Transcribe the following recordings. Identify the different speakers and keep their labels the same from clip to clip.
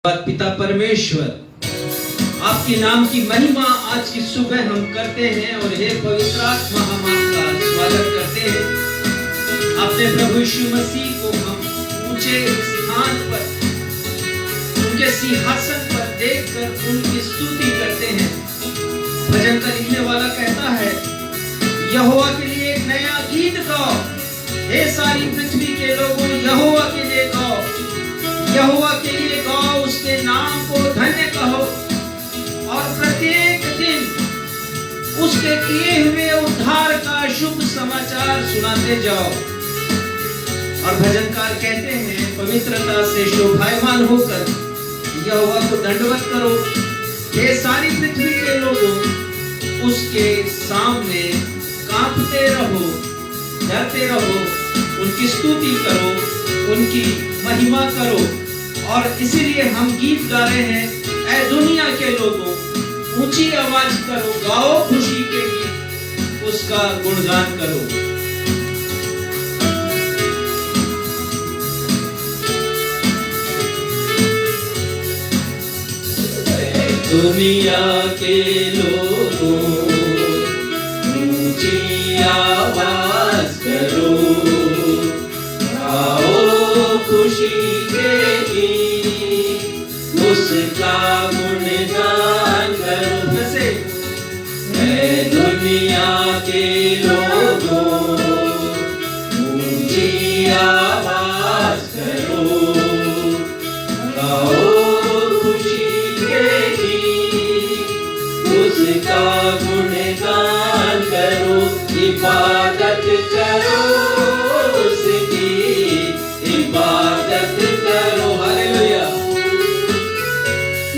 Speaker 1: पिता परमेश्वर, आपके नाम की महिमा आज की सुबह हम करते हैं और हे पवित्र आत्मा हम आपका स्वागत करते हैं। अपने प्रभु यीशु मसीह को हम ऊंचे स्थान पर उनके सिंहासन पर देखकर उनकी स्तुति करते हैं। भजन का लिखने वाला कहता है, यहोवा के लिए एक नया गीत गाओ, हे सारी पृथ्वी के लोगों, यहोवा के लिए गाओ, यहोवा के लिए गाओ, उसके नाम को धन्य कहो और प्रत्येक दिन उसके किए हुए उद्धार का शुभ समाचार सुनाते जाओ। और भजनकार कहते हैं, पवित्रता से शोभायमान होकर यहोवा को दंडवत करो, हे सारी पृथ्वी के लोगों, उसके सामने कांपते रहो, डरते रहो, उनकी स्तुति करो, उनकी महिमा करो। और इसीलिए हम गीत गा रहे हैं, ऐ दुनिया के लोगों ऊंची आवाज करो, गाओ खुशी के गीत, उसका गुणगान करो।
Speaker 2: दुनिया के लोगों ऊंची आवाज करो, गाओ खुशी के गीत, उसका गुणगान करो।
Speaker 1: जैसे
Speaker 2: ऐ दुनिया के लोगों ऊंची आवाज करो, गाओ खुशी के गीत, उसका गुणगान करो। इबादत करो उसकी, इबादत करो, हालेलुया,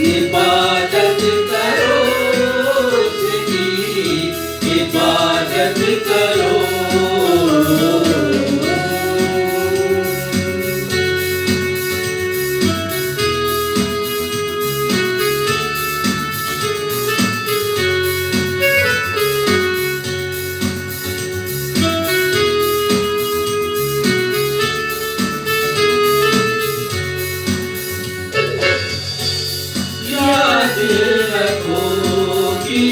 Speaker 2: इबादत करो उसकी, इबादत करो। याद रखो कि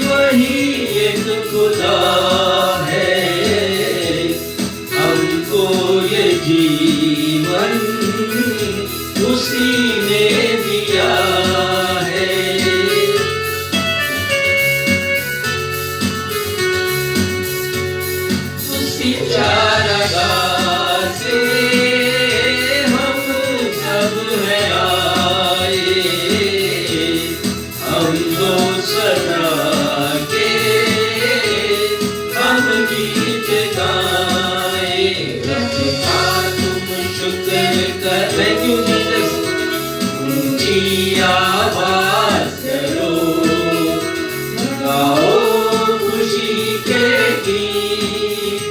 Speaker 2: वही एक खुदा है, हमको ये जीवन उसी ने दिया है। उसी चारागाह से हम सब हैं आए, हम दो सदा के हम गीत गाए। रब का तुम शुक्र कर, थैंक यू जीसस। ऊंची आवाज करो, गाओ खुशी के गीत,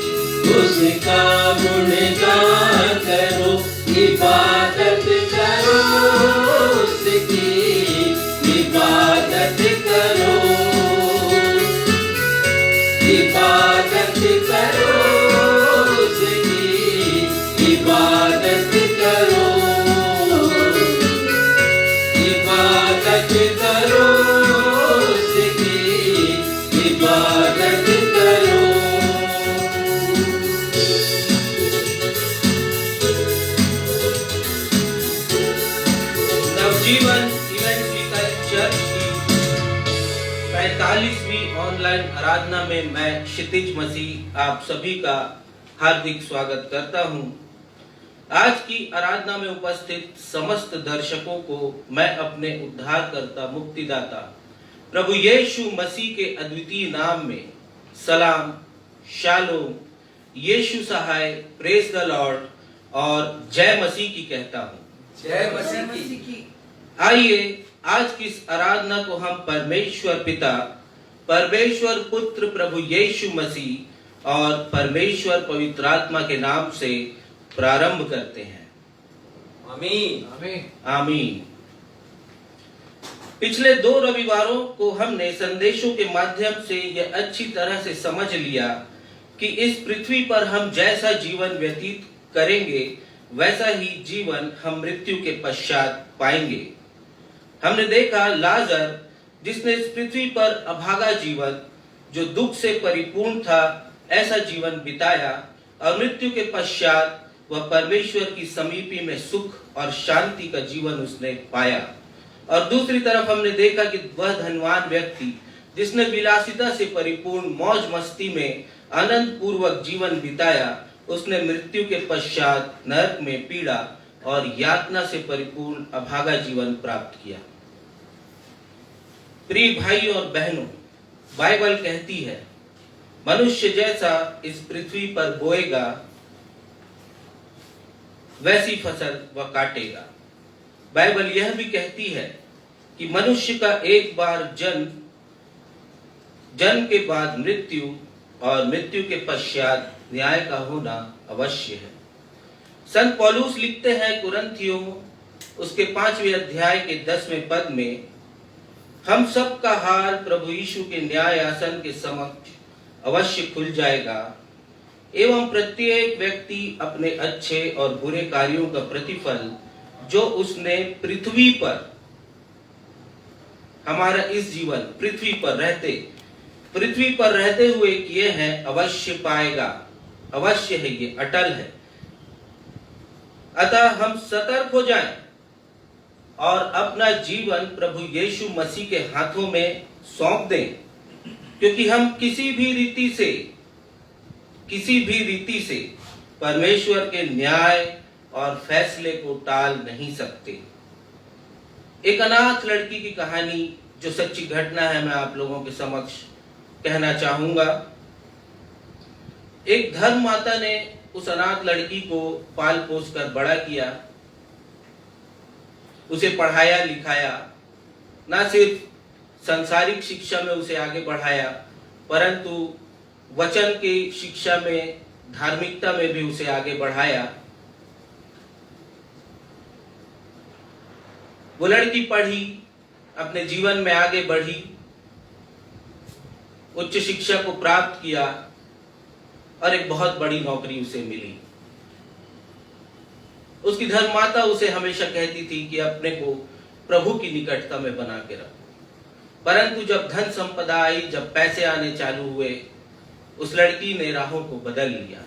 Speaker 2: उसका गुणगान करो। इबादत करो उसकी, इबादत करो, इबादत करो उसकी, इबादत करो, इबादत करो उसकी, इबादत करो।
Speaker 1: नवजीवन इवेंटिकल चर्च की 45वीं ऑनलाइन आराधना में मैं क्षितिज मसीह आप सभी का हार्दिक स्वागत करता हूं। आज की आराधना में उपस्थित समस्त दर्शकों को मैं अपने उद्धारकर्ता मुक्तिदाता प्रभु यीशु मसीह के अद्वितीय नाम में सलाम, शालोम, यीशु सहाय, प्रेज द लॉर्ड और जय मसीह की कहता हूं।
Speaker 2: जय मसीह की।
Speaker 1: आइए आज की इस आराधना को हम परमेश्वर पिता, परमेश्वर पुत्र प्रभु यीशु मसीह और परमेश्वर पवित्र आत्मा के नाम से प्रारंभ करते हैं।
Speaker 2: आमीन,
Speaker 1: आमीन, आमीन। पिछले 2 रविवारों को हमने संदेशों के माध्यम से यह अच्छी तरह से समझ लिया कि इस पृथ्वी पर हम जैसा जीवन व्यतीत करेंगे
Speaker 3: वैसा ही जीवन हम मृत्यु के पश्चात पाएंगे। हमने देखा लाजर जिसने इस पृथ्वी पर अभागा जीवन जो दुख से परिपूर्ण था ऐसा जीवन बिताया और मृत्यु के पश्चात वह परमेश्वर की समीपी में सुख और शांति का जीवन उसने पाया। और दूसरी तरफ हमने देखा कि वह धनवान व्यक्ति जिसने विलासिता से परिपूर्ण मौज मस्ती में आनंद पूर्वक जीवन बिताया उसने मृत्यु के पश्चात नरक में पीड़ा और यातना से परिपूर्ण अभागा जीवन प्राप्त किया। प्रिय भाई और बहनों, बाइबल कहती है मनुष्य जैसा इस पृथ्वी पर बोएगा वैसी फसल वह काटेगा। बाइबल यह भी कहती है कि मनुष्य का एक बार जन्म के बाद मृत्यु और मृत्यु के पश्चात न्याय का होना अवश्य है। संत पौलुस लिखते हैं कुरिन्थियों उसके 5वें अध्याय के 10वें पद में, हम सब का हाल प्रभु यीशु के न्याय आसन के समक्ष अवश्य खुल जाएगा एवं प्रत्येक व्यक्ति अपने अच्छे और बुरे कार्यों का प्रतिफल जो उसने पृथ्वी पर हमारा इस जीवन पृथ्वी पर रहते हुए किए हैं अवश्य पाएगा। अवश्य है, ये अटल है। अतः हम सतर्क हो जाएं और अपना जीवन प्रभु यीशु मसीह के हाथों में सौंप दें, क्योंकि हम किसी भी रीति से परमेश्वर के न्याय और फैसले को टाल नहीं सकते। एक अनाथ लड़की की कहानी जो सच्ची घटना है मैं आप लोगों के समक्ष कहना चाहूंगा। एक धर्म माता ने उस अनाथ लड़की को पाल पोस कर बड़ा किया, उसे पढ़ाया लिखाया, ना सिर्फ सांसारिक शिक्षा में उसे आगे बढ़ाया परंतु वचन की शिक्षा में धार्मिकता में भी उसे आगे बढ़ाया। वो लड़की पढ़ी, अपने जीवन में आगे बढ़ी, उच्च शिक्षा को प्राप्त किया और एक बहुत बड़ी नौकरी उसे मिली। उसकी धर्ममाता उसे हमेशा कहती थी कि अपने को प्रभु की निकटता में बना के रखो। परंतु जब धन संपदा आई, जब पैसे आने चालू हुए, उस लड़की ने राहों को बदल लिया।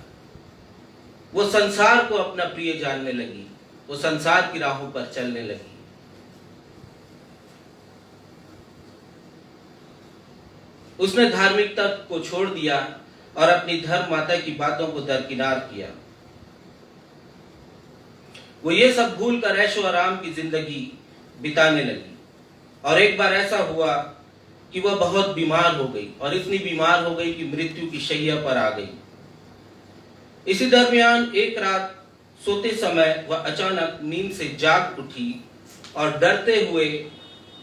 Speaker 3: वो संसार को अपना प्रिय जानने लगी, वो संसार की राहों पर चलने लगी। उसने धार्मिकता को छोड़ दिया और अपनी धर्म माता की बातों को दरकिनार किया। वो ये सब भूल कर ऐशो आराम की जिंदगी बिताने लगी। और एक बार ऐसा हुआ कि वह बहुत बीमार हो गई और इतनी बीमार हो गई कि मृत्यु की शैया पर आ गई। इसी दरमियान एक रात सोते समय वह अचानक नींद से जाग उठी और डरते हुए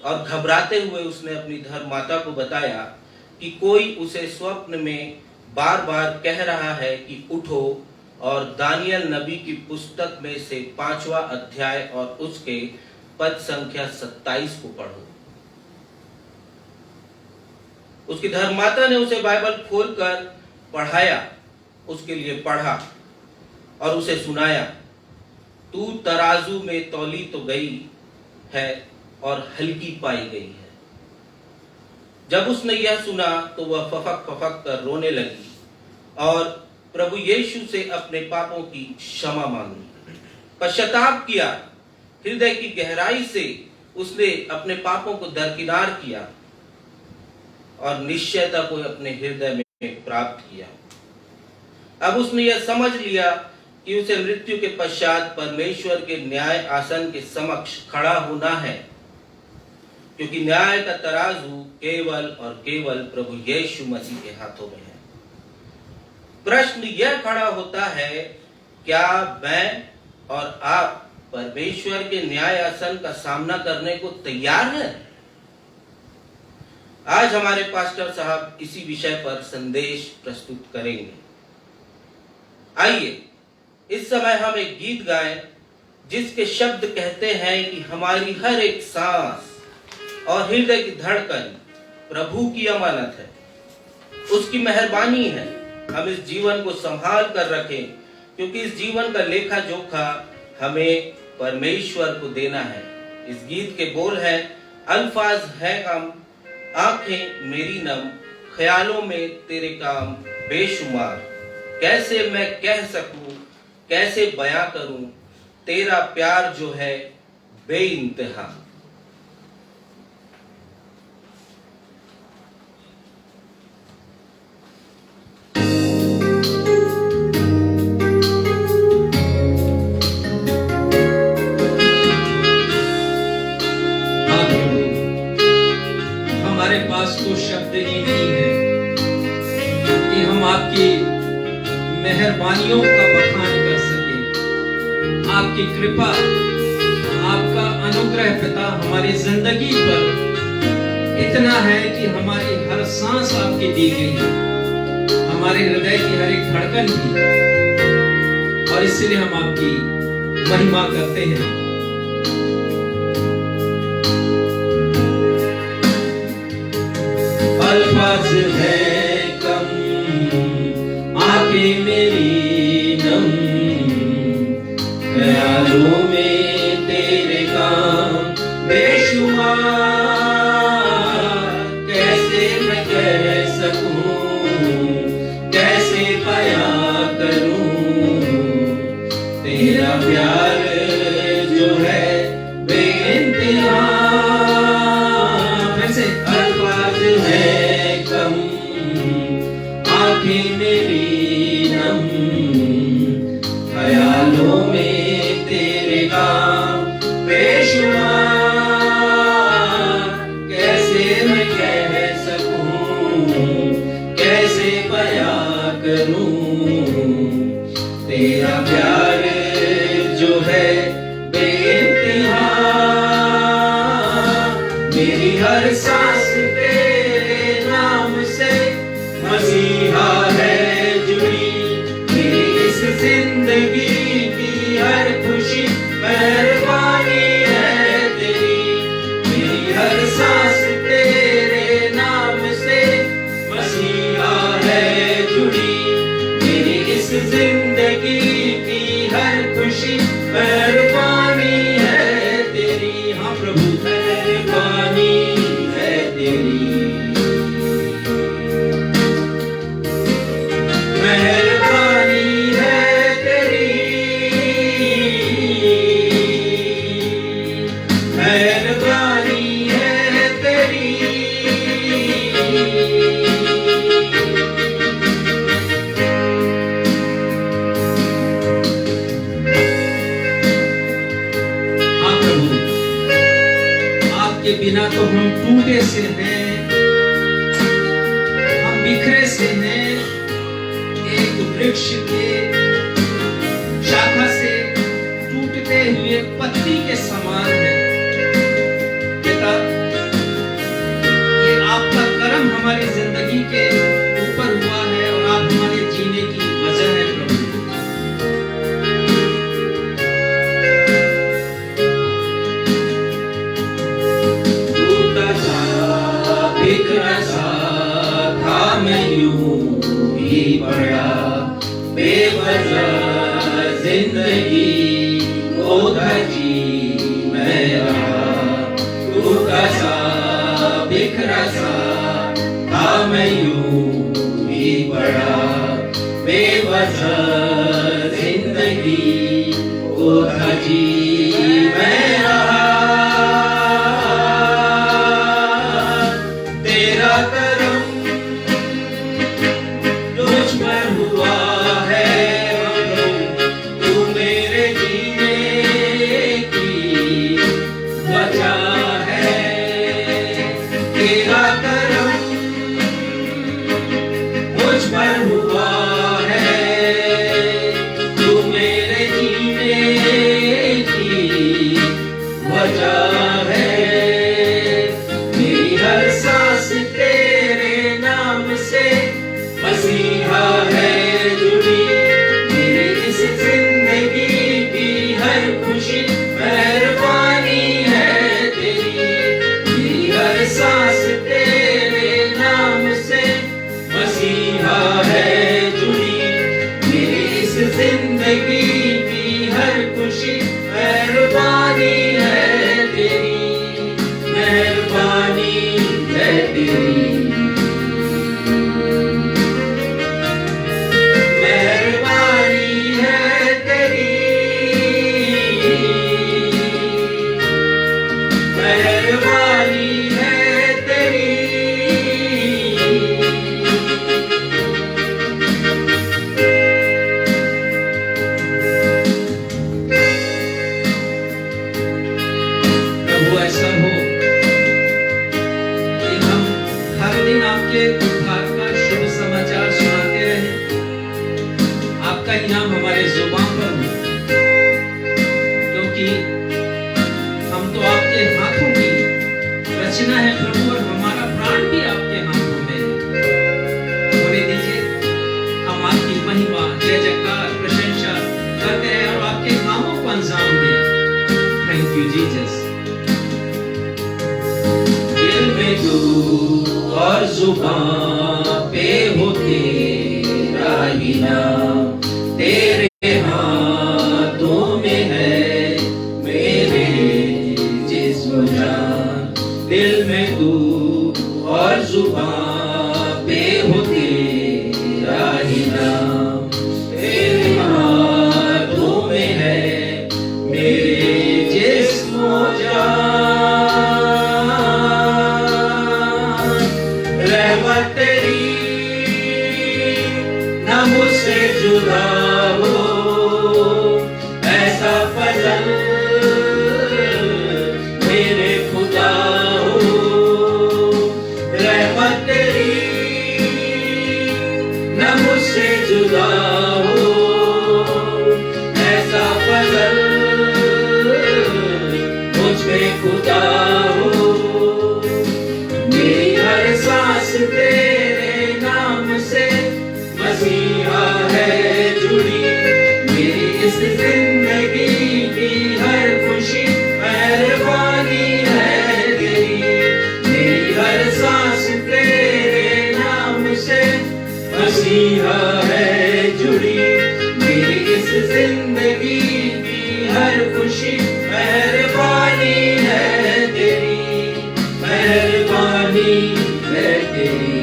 Speaker 3: और घबराते हुए उसने अपनी धर्म माता को बताया कि कोई उसे स्वप्न में बार बार कह रहा है कि उठो और दानियल नबी की पुस्तक में से 5वां अध्याय और उसके पद संख्या 27 को पढ़ो। उसकी धर्ममाता ने उसे बाइबल खोलकर पढ़ाया, उसके लिए पढ़ा और उसे सुनाया। तू तराजू में तौली तो गई है और हल्की पाई गई है। जब उसने यह सुना तो वह फफक कर रोने लगी और प्रभु यीशु से अपने पापों की क्षमा मांगी, पश्चाताप किया। हृदय की गहराई से उसने अपने पापों को दरकिनार किया और निश्चयता को अपने हृदय में प्राप्त किया। अब उसने यह समझ लिया कि उसे मृत्यु के पश्चात परमेश्वर के न्याय आसन के समक्ष खड़ा होना है, क्योंकि न्याय का तराजू केवल और केवल प्रभु यीशु मसीह के हाथों में है। प्रश्न यह खड़ा होता है, क्या मैं और आप परमेश्वर के न्याय आसन का सामना करने को तैयार हैं? आज हमारे पास्टर साहब इसी विषय पर संदेश प्रस्तुत करेंगे। आइए इस समय हम एक गीत गाएं जिसके शब्द कहते हैं कि हमारी हर एक सांस और हृदय की धड़कन प्रभु की अमानत है, उसकी मेहरबानी है। हम इस जीवन को संभाल कर रखें, क्योंकि इस जीवन का लेखा जोखा हमें परमेश्वर को देना है। इस गीत के बोल है, अल्फाज है कम, आंखें मेरी नम, ख्यालों में तेरे काम बेशुमार। कैसे मैं कह सकूं, कैसे बयां करूं, तेरा प्यार जो है बेइंतहा।
Speaker 1: हमारे पास तो शब्द ही नहीं है कि हम आपकी मेहरबानियों का बखान कर सके। आपकी कृपा, आपका अनुग्रह पिता हमारी जिंदगी पर इतना है कि हमारी हर सांस आपकी दी गई है, हमारे हृदय की हर एक धड़कन की, और इसलिए हम आपकी महिमा करते हैं।
Speaker 2: अल्फाज है कम, आंखें मेरी नम, ख्यालों में तेरे काम बेशुमार। कैसे मैं कह सकूं, कैसे बयां करूं, तेरा प्यार जो है बेइंतहा। अल्फाज है कम, आंखें मेरी नम, ख्यालों में तेरे काम बेशुमार। कैसे मैं कह सकूं, कैसे बयां करूं, तेरा प्यार जो है बेइंतहा। मेरी हर सांस तेरे नाम से मसीहा है जुड़ी, मेरी इस जिंदगी की हर खुशी मेहरबानी है तेरी। मेरी हर सांस तेरे नाम से मसीहा है जुड़ी, मेरी इस जिंदगी की हर खुशी मेहरबानी है तेरी। हाँ प्रभु, मेहरबानी है तेरी, मेहरबानी है तेरी, मेहरबानी है तेरी।
Speaker 1: हाँ प्रभु, आपके बिना तो हम टूटे से हैं, हम बिखरे से हैं, एक वृक्ष के शाखा से टूटते हुए पत्ती के समान है। पिता, ये आपका कर्म हमारी जिंदगी के ऊपर हुआ है और आप हमारे जीने की वजह है प्रभु।
Speaker 2: टूटा सा बिखरा सा था मैं यूं ही पड़ा, बेवजह जिंदगी को धजी मैं रहा। टूटा सा बिखरा सा था मैं यूं ही पड़ा, बेवजह जिंदगी को धजी मैं रहा। तेरा करम तुझ पर हुआ है, तू मेरे जीने की वजह है। तेरा करम मुझ पर हुआ है, तू मेरे जीने की वजह है। मेरी हर सांस तेरे नाम से मसीहा है जुड़ी, मेरी इस जिंदगी की हर खुशी मेहरबानी है तेरी। मेरी हर सांस तेरे नाम से मसीहा है जुड़ी, मेरी इस जिंदगी की हर खुशी
Speaker 3: मेहरबानी है तेरी।
Speaker 1: प्रभु ऐसा हो कि हम हर दिन आपके उद्धार का शुभ समाचार सुनाते रहे, आपका इनाम हमारे जुबान पर हो, क्योंकि हम तो आपके हाथों की रचना है प्रभु, और हमारा प्राण भी आपके हाथों में है। होने दीजिए हम आपकी महिमा, जय जयकार, प्रशंसा करते हैं और आपके कामों को अंजाम दें। Thank you Jesus.
Speaker 3: दिल में तू और जुबान पे हो तेरा ही नाम, तेरे हाथों में है मेरे जिस्म जान। दिल में तू और जुबान पे हो तेरा ही नाम, तेरे हाथों में है मेरे जिस्म जान। रहमत तेरी न मुझसे जुदा हो, ऐसा फजल मेरे खुदा हो। रहमत तेरी न मुझसे जुदा हो, ऐसा फजल मुझ में खुदा हो। मेरी हर सांस तेरे नाम से मसीहा है जुड़ी, मेरी इस जिंदगी की हर खुशी मेहरबानी है तेरी। मेरी हर सांस तेरे नाम से मसीहा है जुड़ी, मेरी इस जिंदगी की हर खुशी मेहरबानी है तेरी, मेहरबानी है तेरी।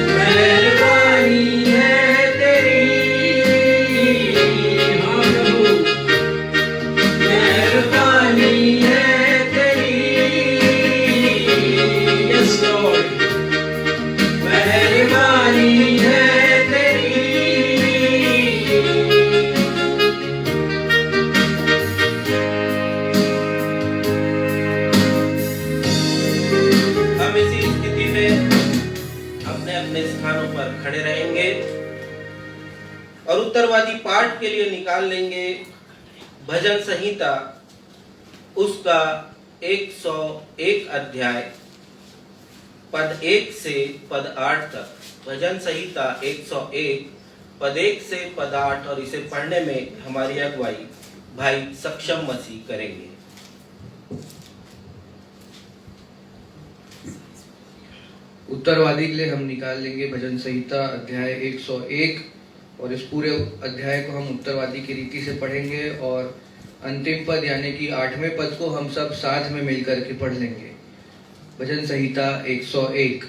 Speaker 3: मेहरबानी है तेरी, हाँ प्रभु, मेहरबानी है तेरी। यस लॉर्ड, मेहरबानी है तेरी। हम इसी स्थिति में अपने अपने स्थानों पर खड़े रहेंगे और उत्तरवादी पाठ के लिए निकाल लेंगे भजन संहिता उसका 101 अध्याय पद 1 से पद 8 तक। भजन संहिता 101 पद 1 से पद 8, और इसे पढ़ने में हमारी अगुवाई भाई सक्षम मसीह करेंगे।
Speaker 4: उत्तरवादी के लिए हम निकाल लेंगे भजन संहिता अध्याय 101, और इस पूरे अध्याय को हम उत्तरवादी की रीति से पढ़ेंगे, और अंतिम पद यानी कि 8वें पद को हम सब साथ में मिलकर के पढ़ लेंगे। भजन संहिता 101।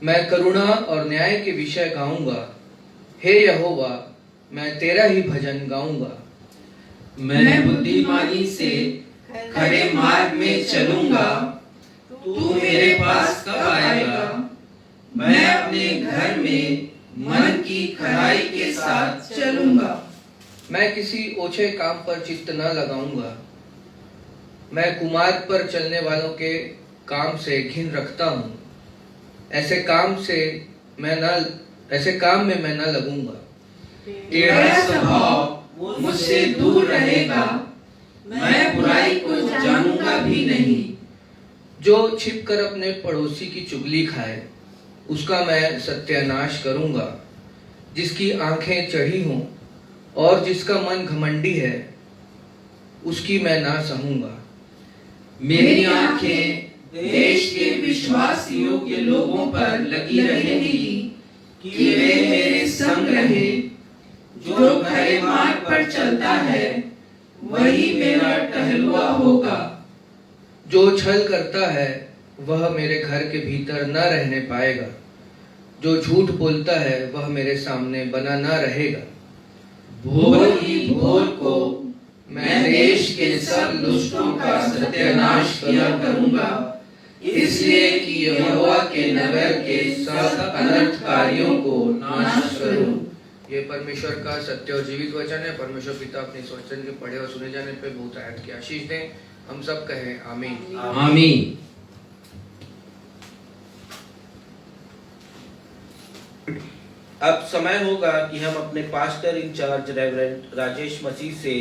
Speaker 4: मैं करुणा और न्याय के विषय गाऊंगा, हे यहोवा मैं तेरा ही भजन गाऊंगा।
Speaker 2: मैं बुद्धिमानी से खरे मार्ग में चलूंगा, तू मेरे पास कब आएगा? मैं अपने घर में मन की खराई के साथ चलूंगा।
Speaker 4: मैं किसी ओछे काम पर चित्त न लगाऊंगा। मैं कुमार्ग पर चलने वालों के काम से घिन रखता हूँ। ऐसे काम में मैं न लगूंगा।
Speaker 2: तेरा स्वभाव मुझसे दूर रहेगा, मैं बुराई को जानूंगा भी नहीं।
Speaker 4: जो छिपकर अपने पड़ोसी की चुगली खाए, उसका मैं सत्यानाश करूंगा। जिसकी आंखें चढ़ी हों और जिसका मन घमंडी है, उसकी मैं ना सहूंगा।
Speaker 2: मेरी आंखें देश के विश्वास योग्य लोगों पर लगी रहेंगी कि वे मेरे संग रहे। जो खरे मार्ग पर चलता है वही मेरा टहलुआ होगा।
Speaker 4: जो छल करता है वह मेरे घर के भीतर न रहने पाएगा। जो झूठ बोलता है वह मेरे सामने बना न रहेगा।
Speaker 2: भोर ही भोर को मैं सब दुष्टों का सत्यानाश किया करूंगा, इसलिए कि यहोवा के नगर के सब अनर्थकारियों को नाश करूं।
Speaker 4: ये परमेश्वर का सत्य और जीवित वचन है। परमेश्वर पिता अपने इस वचन के पढ़े और सुने जाने पे बहुत आयत की आशीष दें। हम सब कहें आमीन।
Speaker 1: आमीन।
Speaker 3: अब समय होगा कि हम अपने पास्टर इंचार्ज रेवरेंड राजेश मसीह से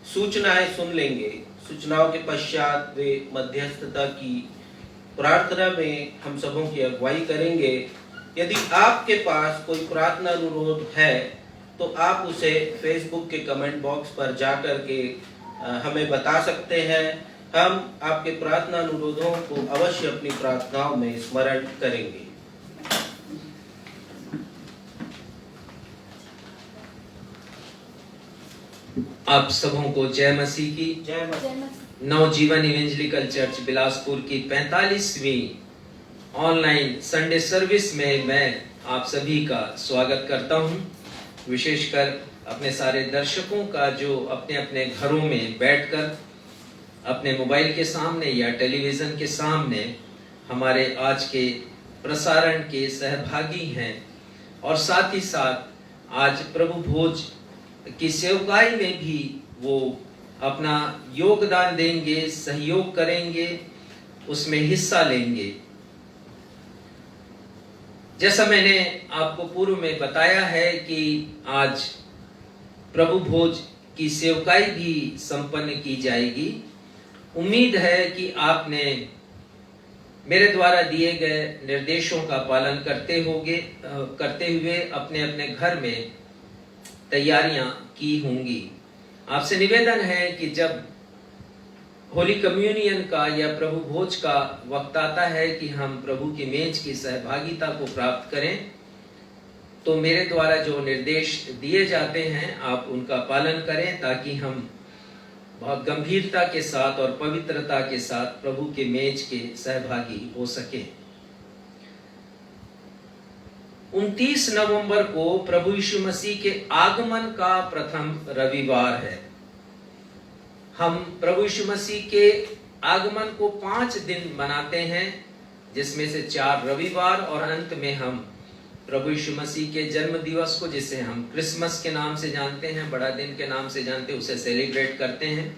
Speaker 3: सूचनाएं सुन लेंगे। सूचनाओं के पश्चात वे मध्यस्थता की प्रार्थना में हम सबों की अगुवाई करेंगे। यदि आपके पास कोई प्रार्थना अनुरोध है तो आप उसे फेसबुक के कमेंट बॉक्स पर जाकर के हमें बता सकते हैं। हम आपके प्रार्थना अनुरोधों को अवश्य अपनी प्रार्थनाओं में स्मरण करेंगे।
Speaker 1: आप सबों को जय मसीह की।
Speaker 3: जय मसीह।
Speaker 1: नवजीवन इवेंजलिकल चर्च बिलासपुर की 45वीं ऑनलाइन संडे सर्विस में मैं आप सभी का स्वागत करता हूं। विशेषकर अपने सारे दर्शकों का जो अपने अपने घरों में बैठकर अपने मोबाइल के सामने या टेलीविजन के सामने हमारे आज के प्रसारण के सहभागी हैं और साथ ही साथ आज प्रभु भोज की सेवकाई में भी वो अपना योगदान देंगे, सहयोग करेंगे, उसमें हिस्सा लेंगे। जैसा मैंने आपको पूर्व में बताया है कि आज प्रभु भोज की सेवकाई भी संपन्न की जाएगी। उम्मीद है कि आपने मेरे द्वारा दिए गए निर्देशों का पालन करते हुए अपने अपने घर में तैयारियां की होंगी। आपसे निवेदन है कि जब होली कम्युनियन का या प्रभु भोज का वक्त आता है कि हम प्रभु की मेज की सहभागिता को प्राप्त करें, तो मेरे द्वारा जो निर्देश दिए जाते हैं आप उनका पालन करें ताकि हम बहुत गंभीरता के साथ और पवित्रता के साथ प्रभु के मेज के सहभागी हो सके। 29 नवंबर को प्रभु यीशु मसीह के आगमन का प्रथम रविवार है। हम प्रभु यीशु मसीह के आगमन को 5 दिन मनाते हैं, जिसमें से 4 रविवार और अंत में हम प्रभु यीशु मसीह के जन्म दिवस को, जिसे हम क्रिसमस के नाम से जानते हैं, बड़ा दिन के नाम से जानते हैं, उसे सेलिब्रेट करते हैं।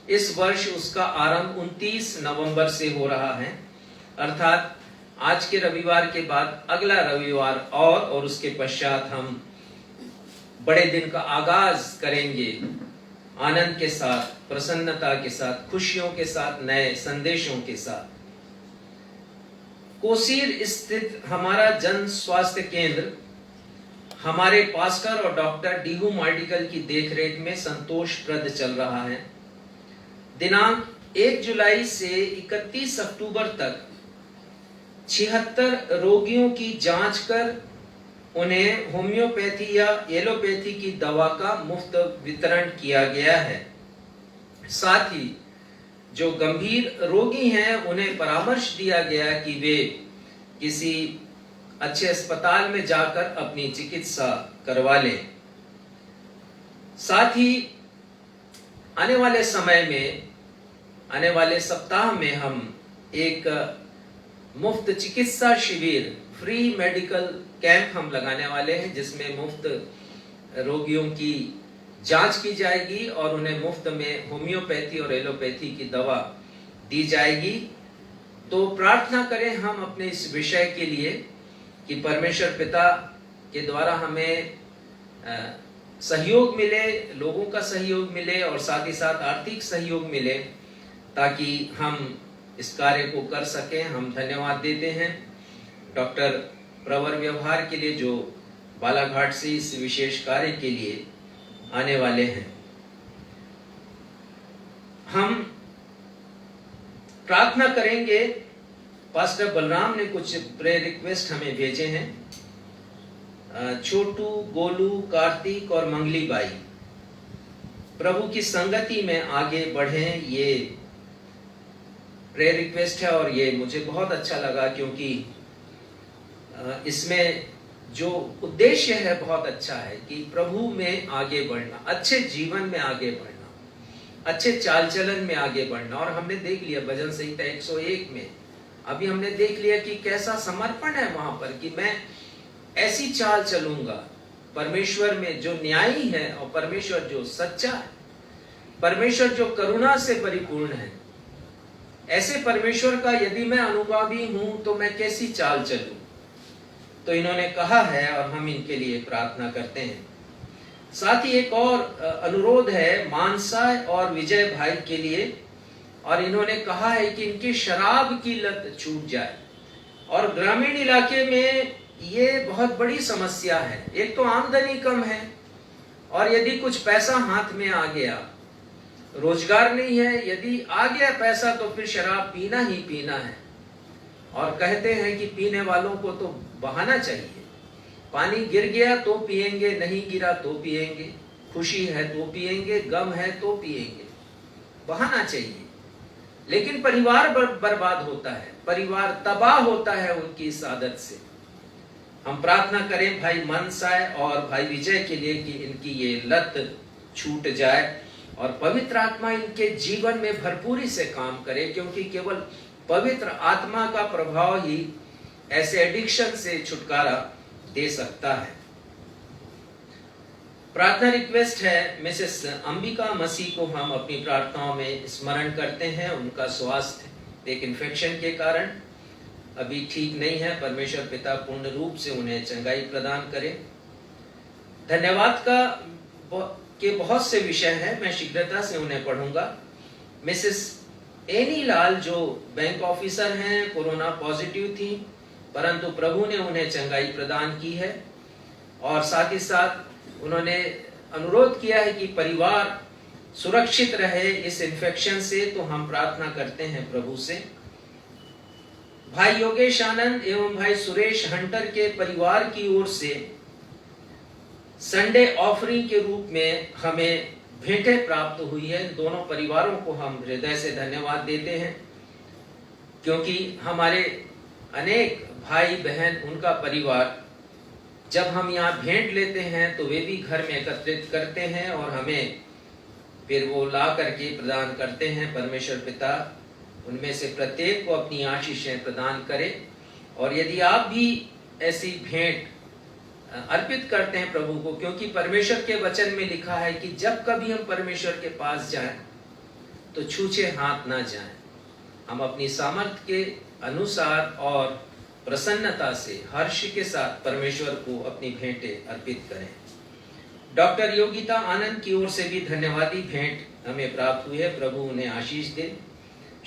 Speaker 1: इस वर्ष उसका आरंभ 29 नवंबर से हो रहा है, अर्थात आज के रविवार के बाद अगला रविवार और उसके पश्चात हम बड़े दिन का आगाज करेंगे आनंद के साथ, प्रसन्नता के साथ, खुशियों के साथ, नए संदेशों के साथ। कोसीर स्थित हमारा जन स्वास्थ्य केंद्र हमारे पास्टर और डॉक्टर डीहू मार्डिकल की देखरेख में संतोषप्रद चल रहा है। दिनांक 1 जुलाई से 31 अक्टूबर तक 76 रोगियों की जांच कर उन्हें होम्योपैथी या एलोपैथी की दवा का मुफ्त वितरण किया गया है। साथ ही जो गंभीर रोगी हैं उन्हें परामर्श दिया गया कि वे किसी अच्छे अस्पताल में जाकर अपनी चिकित्सा करवा लें। साथ ही आने वाले समय में, आने वाले सप्ताह में हम एक मुफ्त चिकित्सा शिविर, फ्री मेडिकल कैंप हम लगाने वाले हैं, जिसमें मुफ्त रोगियों की जांच की जाएगी और उन्हें मुफ्त में होम्योपैथी और एलोपैथी की दवा दी जाएगी। तो प्रार्थना करें हम अपने इस विषय के लिए कि परमेश्वर पिता के द्वारा हमें सहयोग मिले, लोगों का सहयोग मिले और साथ ही साथ आर्थिक सहयोग मिले, ताकि हम इस कार्य को कर सकें। हम धन्यवाद देते हैं डॉक्टर प्रवर व्यवहार के लिए जो बालाघाट से इस विशेष कार्य के लिए आने वाले हैं। हम प्रार्थना करेंगे। पास्टर बलराम ने कुछ प्रेयर रिक्वेस्ट हमें भेजे हैं। छोटू, गोलू, कार्तिक और मंगली बाई प्रभु की संगति में आगे बढ़ें, ये प्रेयर रिक्वेस्ट है और ये मुझे बहुत अच्छा लगा, क्योंकि इसमें जो उद्देश्य है बहुत अच्छा है कि प्रभु में आगे बढ़ना, अच्छे जीवन में आगे बढ़ना। अच्छे चाल चलन में आगे बढ़ना। और हमने देख लिया भजन संहिता 101 में, अभी हमने देख लिया कि कैसा समर्पण है वहां पर, कि मैं ऐसी चाल चलूंगा परमेश्वर में जो न्यायी है, और परमेश्वर जो सच्चा है, परमेश्वर जो करुणा से परिपूर्ण है, ऐसे परमेश्वर का यदि मैं अनुगामी हूं तो मैं कैसी चाल चलूं। तो इन्होंने कहा है और हम इनके लिए प्रार्थना करते हैं। साथ ही एक और अनुरोध है मानसाय और विजय भाई के लिए, और इन्होंने कहा है कि इनकी शराब की लत छूट जाए। और ग्रामीण इलाके में ये बहुत बड़ी समस्या है। एक तो आमदनी कम है, और यदि कुछ पैसा हाथ में आ गया, रोजगार नहीं है, यदि आ गया पैसा तो फिर शराब पीना ही पीना है। और कहते हैं कि पीने वालों को तो बहाना चाहिए, पानी गिर गया तो पिएंगे, नहीं गिरा तो पिएंगे, खुशी है तो पिएंगे, गम है तो पिएंगे, बहाना चाहिए। लेकिन परिवार बर्बाद होता है, परिवार तबाह होता है उनकी इस आदत से। हम प्रार्थना करें भाई मनसाय और भाई विजय के लिए कि इनकी ये लत छूट जाए और पवित्र आत्मा इनके जीवन में भरपूरी से काम करे, क्योंकि केवल पवित्र आत्मा का प्रभाव ही ऐसे एडिक्शन से छुटकारा दे सकता है। प्रार्थना रिक्वेस्ट है मिसेस अंबिका मसीह को हम अपनी प्रार्थनाओं में स्मरण करते हैं। उनका स्वास्थ्य एक इन्फेक्शन के कारण अभी ठीक नहीं है। परमेश्वर पिता पूर्ण रूप से उन्हें चंगाई प्रदान करे। धन्यवाद के बहुत से विषय हैं, मैं शीघ्रता से उन्हें पढ़ूंगा। मिसेस एनी लाल जो बैंक ऑफिसर हैं, कोरोना पॉजिटिव थी, परंतु प्रभु ने उन्हें चंगाई प्रदान की है। और साथ ही साथ उन्होंने अनुरोध किया है कि परिवार सुरक्षित रहे इस इन्फेक्शन से, तो हम प्रार्थना करते हैं प्रभु से। भाई योगेश आनंद एवं भाई सुरेश हंटर के परिवार की ओर से संडे ऑफरिंग के रूप में हमें भेंटें प्राप्त हुई है। दोनों परिवारों को हम हृदय से धन्यवाद देते हैं, क्योंकि हमारे अनेक भाई बहन, उनका परिवार, जब हम यहाँ भेंट लेते हैं तो वे भी घर में एकत्रित करते हैं और हमें फिर वो ला करके प्रदान करते हैं। परमेश्वर पिता उनमें से प्रत्येक को अपनी आशीषें प्रदान करे। और यदि आप भी ऐसी भेंट अर्पित करते हैं प्रभु को, क्योंकि परमेश्वर के वचन में लिखा है कि जब कभी हम परमेश्वर के पास जाएं तो छूछे हाथ ना जाएं। हम अपनी सामर्थ्य के अनुसार और प्रसन्नता से, हर्ष के साथ परमेश्वर को अपनी भेंटें अर्पित करें। डॉक्टर योगिता आनंद की ओर से भी धन्यवादी भेंट हमें प्राप्त हुई है, प्रभु उन्हें आशीष दे।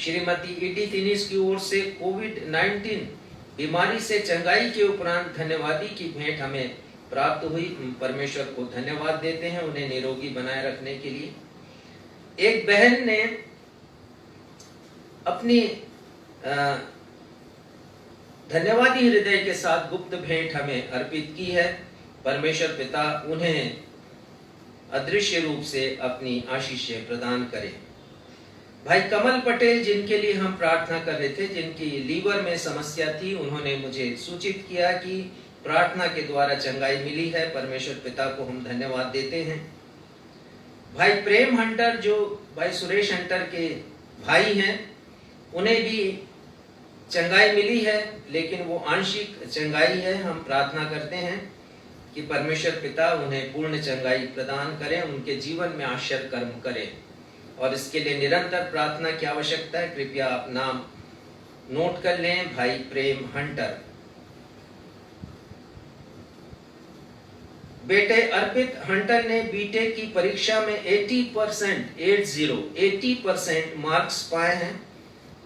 Speaker 1: श्रीमती ईडी तिनिस की ओर से कोविड-19 बीमारी से चंगाई के उपरांत धन्यवादी की भेंट हमें प्राप्त हुई। परमेश्वर को धन्यवाद देते हैं उन्हें निरोगी बनाए रखने के लिए। एक बहन ने अपनी धन्यवादी हृदय के साथ गुप्त भेंट हमें अर्पित की है। परमेश्वर पिता उन्हें अदृश्य रूप से अपनी आशीषें प्रदान करें। भाई कमल पटेल, जिनके लिए हम प्रार्थना कर रहे थे, जिनकी लीवर में समस्या थी, उन्होंने मुझे सूचित किया कि प्रार्थना के द्वारा चंगाई मिली है। परमेश्वर पिता को हम धन्यवाद देते हैं। भाई प्रेम हंटर जो भाई सुरेश हंटर के भाई हैं, उन्हें भी चंगाई मिली है, लेकिन वो आंशिक चंगाई है। हम प्रार्थना करते हैं कि परमेश्वर पिता उन्हें पूर्ण चंगाई प्रदान करें, उनके जीवन में आश्चर्य कर्म करें। और इसके लिए निरंतर प्रार्थना की आवश्यकता है। कृपया आप नाम नोट कर लें। भाई प्रेम हंटर। बेटे अर्पित हंटर ने बीटेक की परीक्षा में 80% मार्क्स पाए हैं।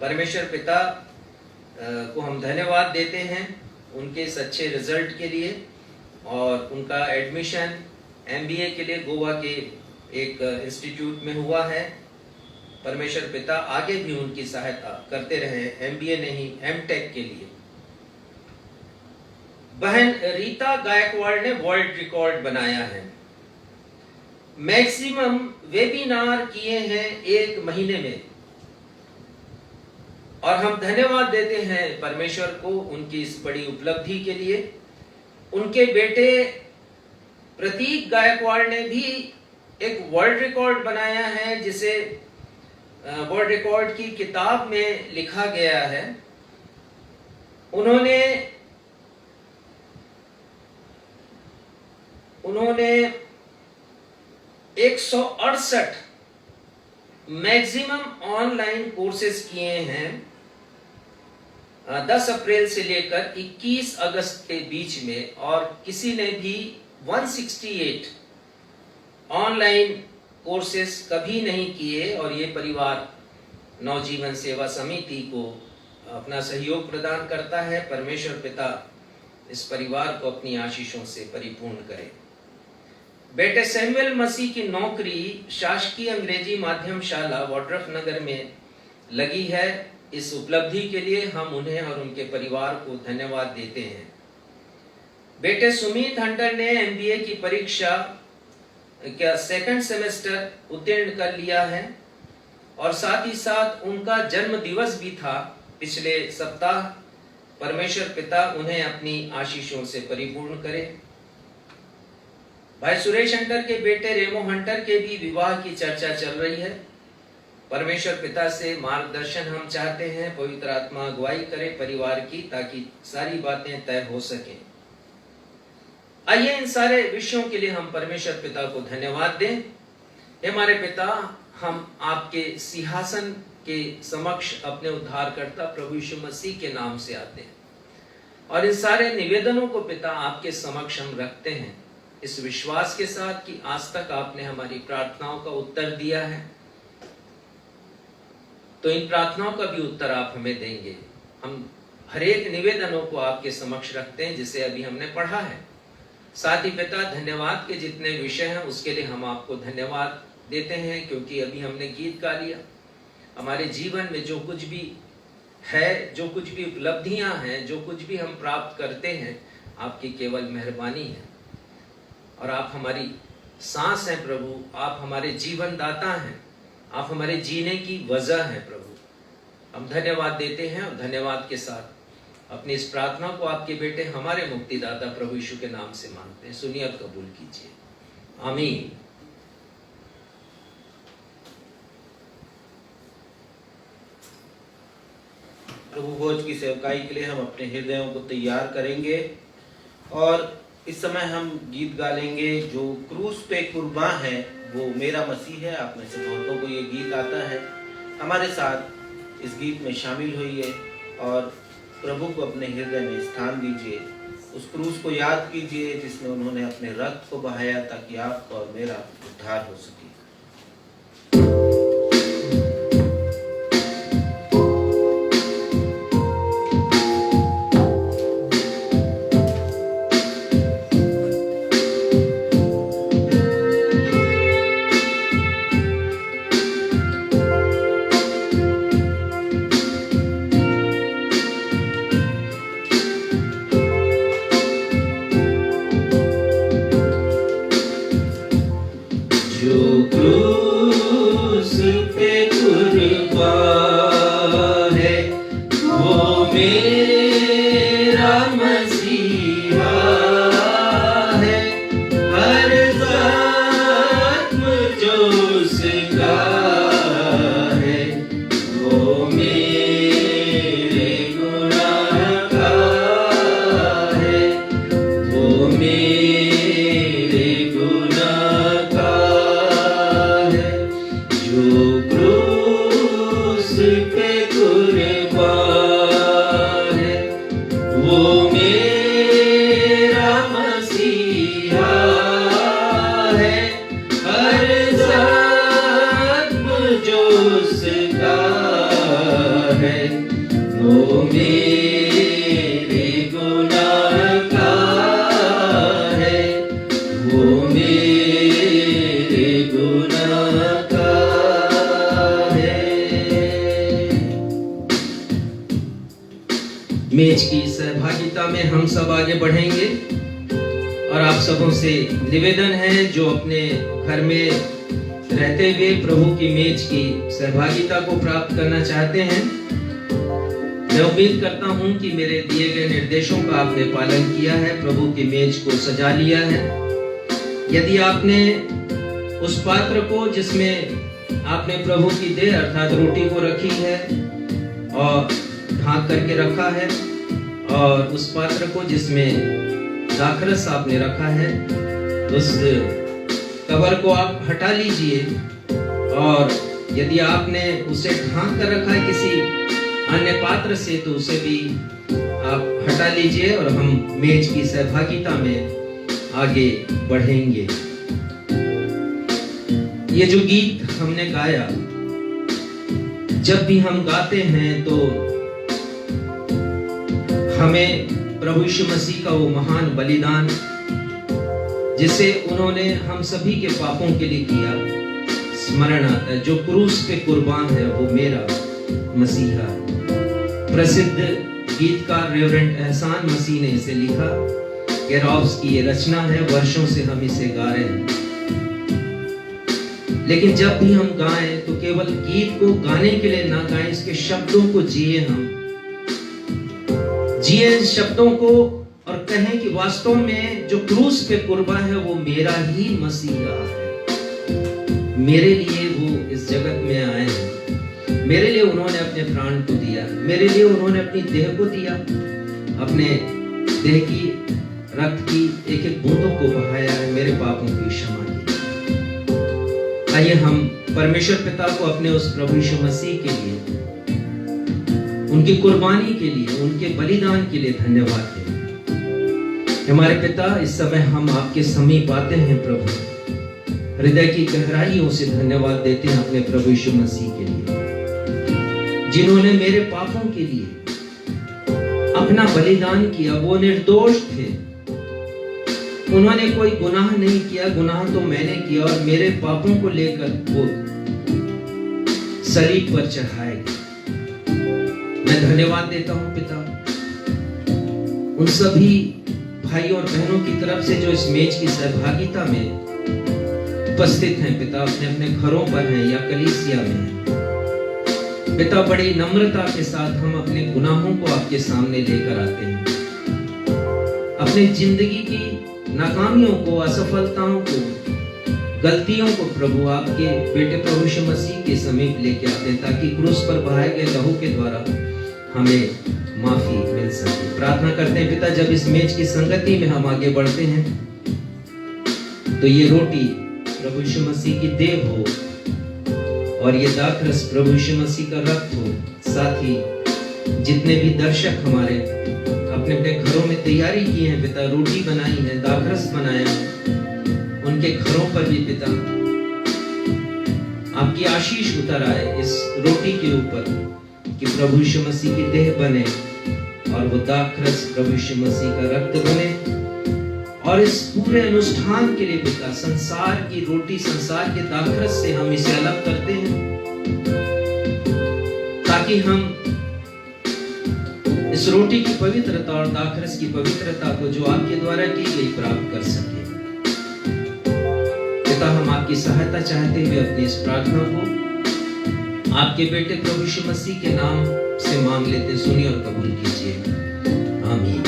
Speaker 1: परमेश्वर पिता को हम धन्यवाद देते हैं उनके इस अच्छे रिजल्ट के लिए। और उनका एडमिशन एमबीए के लिए गोवा के एक इंस्टीट्यूट में हुआ है। परमेश्वर पिता आगे भी उनकी सहायता करते रहे, एमबीए नहीं एमटेक के लिए। बहन रीता गायकवाड़ ने वर्ल्ड रिकॉर्ड बनाया है। मैक्सिमम वेबिनार किए हैं 1 महीने में। और हम धन्यवाद देते हैं परमेश्वर को उनकी इस बड़ी उपलब्धि के लिए। उनके बेटे प्रतीक गायकवाड़ ने भी
Speaker 3: एक वर्ल्ड रिकॉर्ड बनाया है, जिसे वर्ल्ड रिकॉर्ड की किताब में लिखा गया है। उन्होंने 168 मैक्सिमम ऑनलाइन कोर्सेज किए हैं 10 अप्रैल से लेकर 21 अगस्त के बीच में, और किसी ने भी 168 ऑनलाइन कोर्सेज कभी नहीं किए। और ये परिवार नवजीवन सेवा समिति को अपना सहयोग प्रदान करता है। परमेश्वर पिता इस परिवार को अपनी आशीषों से परिपूर्ण करे। बेटे सैमुअल मसीह की नौकरी शासकीय अंग्रेजी माध्यम शाला वाड्रफ नगर में लगी है। इस उपलब्धि के लिए हम उन्हें और उनके परिवार को धन्यवाद देते हैं। बेटे सुमित हंटर ने एमबीए की परीक्षा का सेकंड सेमेस्टर उत्तीर्ण कर लिया है, और साथ ही साथ उनका जन्म दिवस भी था पिछले सप्ताह। परमेश्वर पिता उन्हें अपनी आशीषों से परिपूर्ण करे। भाई सुरेश हंटर के बेटे रेमो हंटर के भी विवाह की चर्चा चल रही है। परमेश्वर पिता से मार्गदर्शन हम चाहते हैं, पवित्र आत्मा अगुवाई करे परिवार की, ताकि सारी बातें तय हो सकें। आइए इन सारे विषयों के लिए हम परमेश्वर पिता को धन्यवाद दें। हे हमारे पिता, हम आपके सिंहासन के समक्ष अपने उद्धारकर्ता प्रभु यीशु मसीह के नाम से आते हैं, और इन सारे निवेदनों को पिता आपके समक्ष हम रखते हैं, इस विश्वास के साथ कि आज तक आपने हमारी प्रार्थनाओं का उत्तर दिया है, तो इन प्रार्थनाओं का भी उत्तर आप हमें देंगे। हम हर एक निवेदनों को आपके समक्ष रखते हैं जिसे अभी हमने पढ़ा है। साथ ही पिता, धन्यवाद के जितने विषय हैं उसके लिए हम आपको धन्यवाद देते हैं, क्योंकि अभी हमने गीत गा लिया। हमारे जीवन में जो कुछ भी है, जो कुछ भी उपलब्धियां हैं, जो कुछ भी हम प्राप्त करते हैं, आपकी केवल मेहरबानी है। और आप हमारी सांस हैं प्रभु, आप हमारे जीवन दाता हैं, आप हमारे जीने की वजह हैं प्रभु। हम धन्यवाद देते हैं, और धन्यवाद के साथ अपनी इस प्रार्थना को आपके बेटे हमारे मुक्तिदाता प्रभु यीशु के नाम से मांगते हैं। सुनिए और कबूल कीजिए, आमीन। प्रभु भोज की सेवकाई के लिए हम अपने हृदयों को तैयार करेंगे, और इस समय हम गीत गा लेंगे जो क्रूस पे कुर्बान है वो मेरा मसीह है। आप में से बहुतों को ये गीत आता है। हमारे साथ इस गीत में शामिल होइए और प्रभु को अपने हृदय में स्थान दीजिए। उस क्रूस को याद कीजिए जिसमें उन्होंने अपने रक्त को बहाया ताकि आपका और मेरा उद्धार हो सके।
Speaker 1: मेज की सहभागिता में हम सब आगे बढ़ेंगे, और आप सबों से निवेदन है जो अपने घर में रहते हुए प्रभु की मेज की सहभागिता को प्राप्त करना चाहते हैं। मैं उम्मीद करता हूं कि मेरे दिए गए निर्देशों का आपने पालन किया है, प्रभु की मेज को सजा लिया है। यदि आपने उस पात्र को जिसमें आपने प्रभु की देह अर्थात रोटी को रखी है और ढांक करके रखा है, और उस पात्र को जिसमें दाखरस आपने रखा है, उस कवर को आप हटा लीजिए। और यदि आपने उसे ढांक कर रखा है किसी अन्य पात्र से, तो उसे भी आप हटा लीजिए और हम मेज की सहभागिता में आगे बढ़ेंगे। ये जो गीत हमने गाया, जब भी हम गाते हैं तो हमें प्रभु यीशु मसीह का वो महान बलिदान जिसे उन्होंने हम सभी के पापों के लिए किया स्मरण आता है। जो क्रूस पे कुर्बान है वो मेरा मसीहा है। प्रसिद्ध गीतकार रेवरेंड एहसान मसीह ने इसे लिखा। केरॉब्स की ये रचना है, वर्षों से हम इसे गा रहे हैं। लेकिन जब भी हम गाएं तो केवल गीत को गाने के लिए ना गाएं, इसके शब्दों को जिए। हम जिए इन शब्दों को और कहें कि वास्तव में जो क्रूस पे कुर्बान है वो मेरा ही मसीहा है। मेरे लिए वो इस जगत में आए हैं, मेरे लिए उन्होंने अपने प्राण को दिया, मेरे लिए उन्होंने अपनी देह को दिया, अपने देह की रक्त की एक एक बूंदों को बहाया है मेरे पापों की क्षमा के लिए। आइए हम परमेश्वर पिता को अपने उस प्रभु यीशु मसीह के लिए, उनकी कुर्बानी के लिए, उनके बलिदान के लिए धन्यवाद दें। हमारे पिता, इस समय हम आपके समीप आते हैं प्रभु, हृदय की गहराइयों से धन्यवाद देते हैं अपने प्रभु यीशु मसीह के लिए, जिन्होंने मेरे पापों के लिए अपना बलिदान किया। वो निर्दोष थे, उन्होंने कोई गुनाह नहीं किया, गुनाह तो मैंने किया, और मेरे पापों को लेकर वो सलीब पर चढ़ाए गए। मैं धन्यवाद देता हूं पिता उन सभी भाइयों और बहनों की तरफ से जो इस मेज की सहभागिता में उपस्थित हैं पिता, अपने अपने घरों पर हैं या कलीसिया में हैं। पिता, बड़ी नम्रता के साथ हम अपने गुनाहों को आपके सामने लेकर आते हैं, अपनी जिंदगी की नाकामियों को, असफलताओं को, गलतियों को प्रभु आपके बेटे प्रभु यीशु मसीह के समीप लेके आते हैं, ताकि क्रूस पर बहाए गए लहू के द्वारा हमें माफी मिल सके। प्रार्थना करते हैं पिता, जब इस मेज की संगति में हम आगे बढ़ते हैं तो ये रोटी प्रभु यीशु मसीह की देह हो और ये दाखरस प्रभु यीशु मसीह का रक्त हो। साथ ही जितने भी दर्शक हमारे अपने अपने घरों में तैयारी की है पिता, रोटी बनाई है, दाखरस बनाया है, उनके घरों पर भी पिता आपकी आशीष उतर आए इस रोटी के ऊपर, कि प्रभु यीशु मसीह की देह बने और वो दाखरस प्रभु यीशु मसीह का रक्त बने। और इस पूरे अनुष्ठान के लिए पिता, संसार की रोटी, संसार के दाखरस से हम इसे अलग करते हैं, ताकि हम इस रोटी की पवित्रता और दाखरस की पवित्रता को जो आपके द्वारा की गई प्राप्त कर सके। पिता, हम आपकी सहायता चाहते हुए अपनी इस प्रार्थना को आपके बेटे प्रभु यीशु मसीह के नाम से मांग लेते, सुनिए और कबूल कीजिए। आमीन।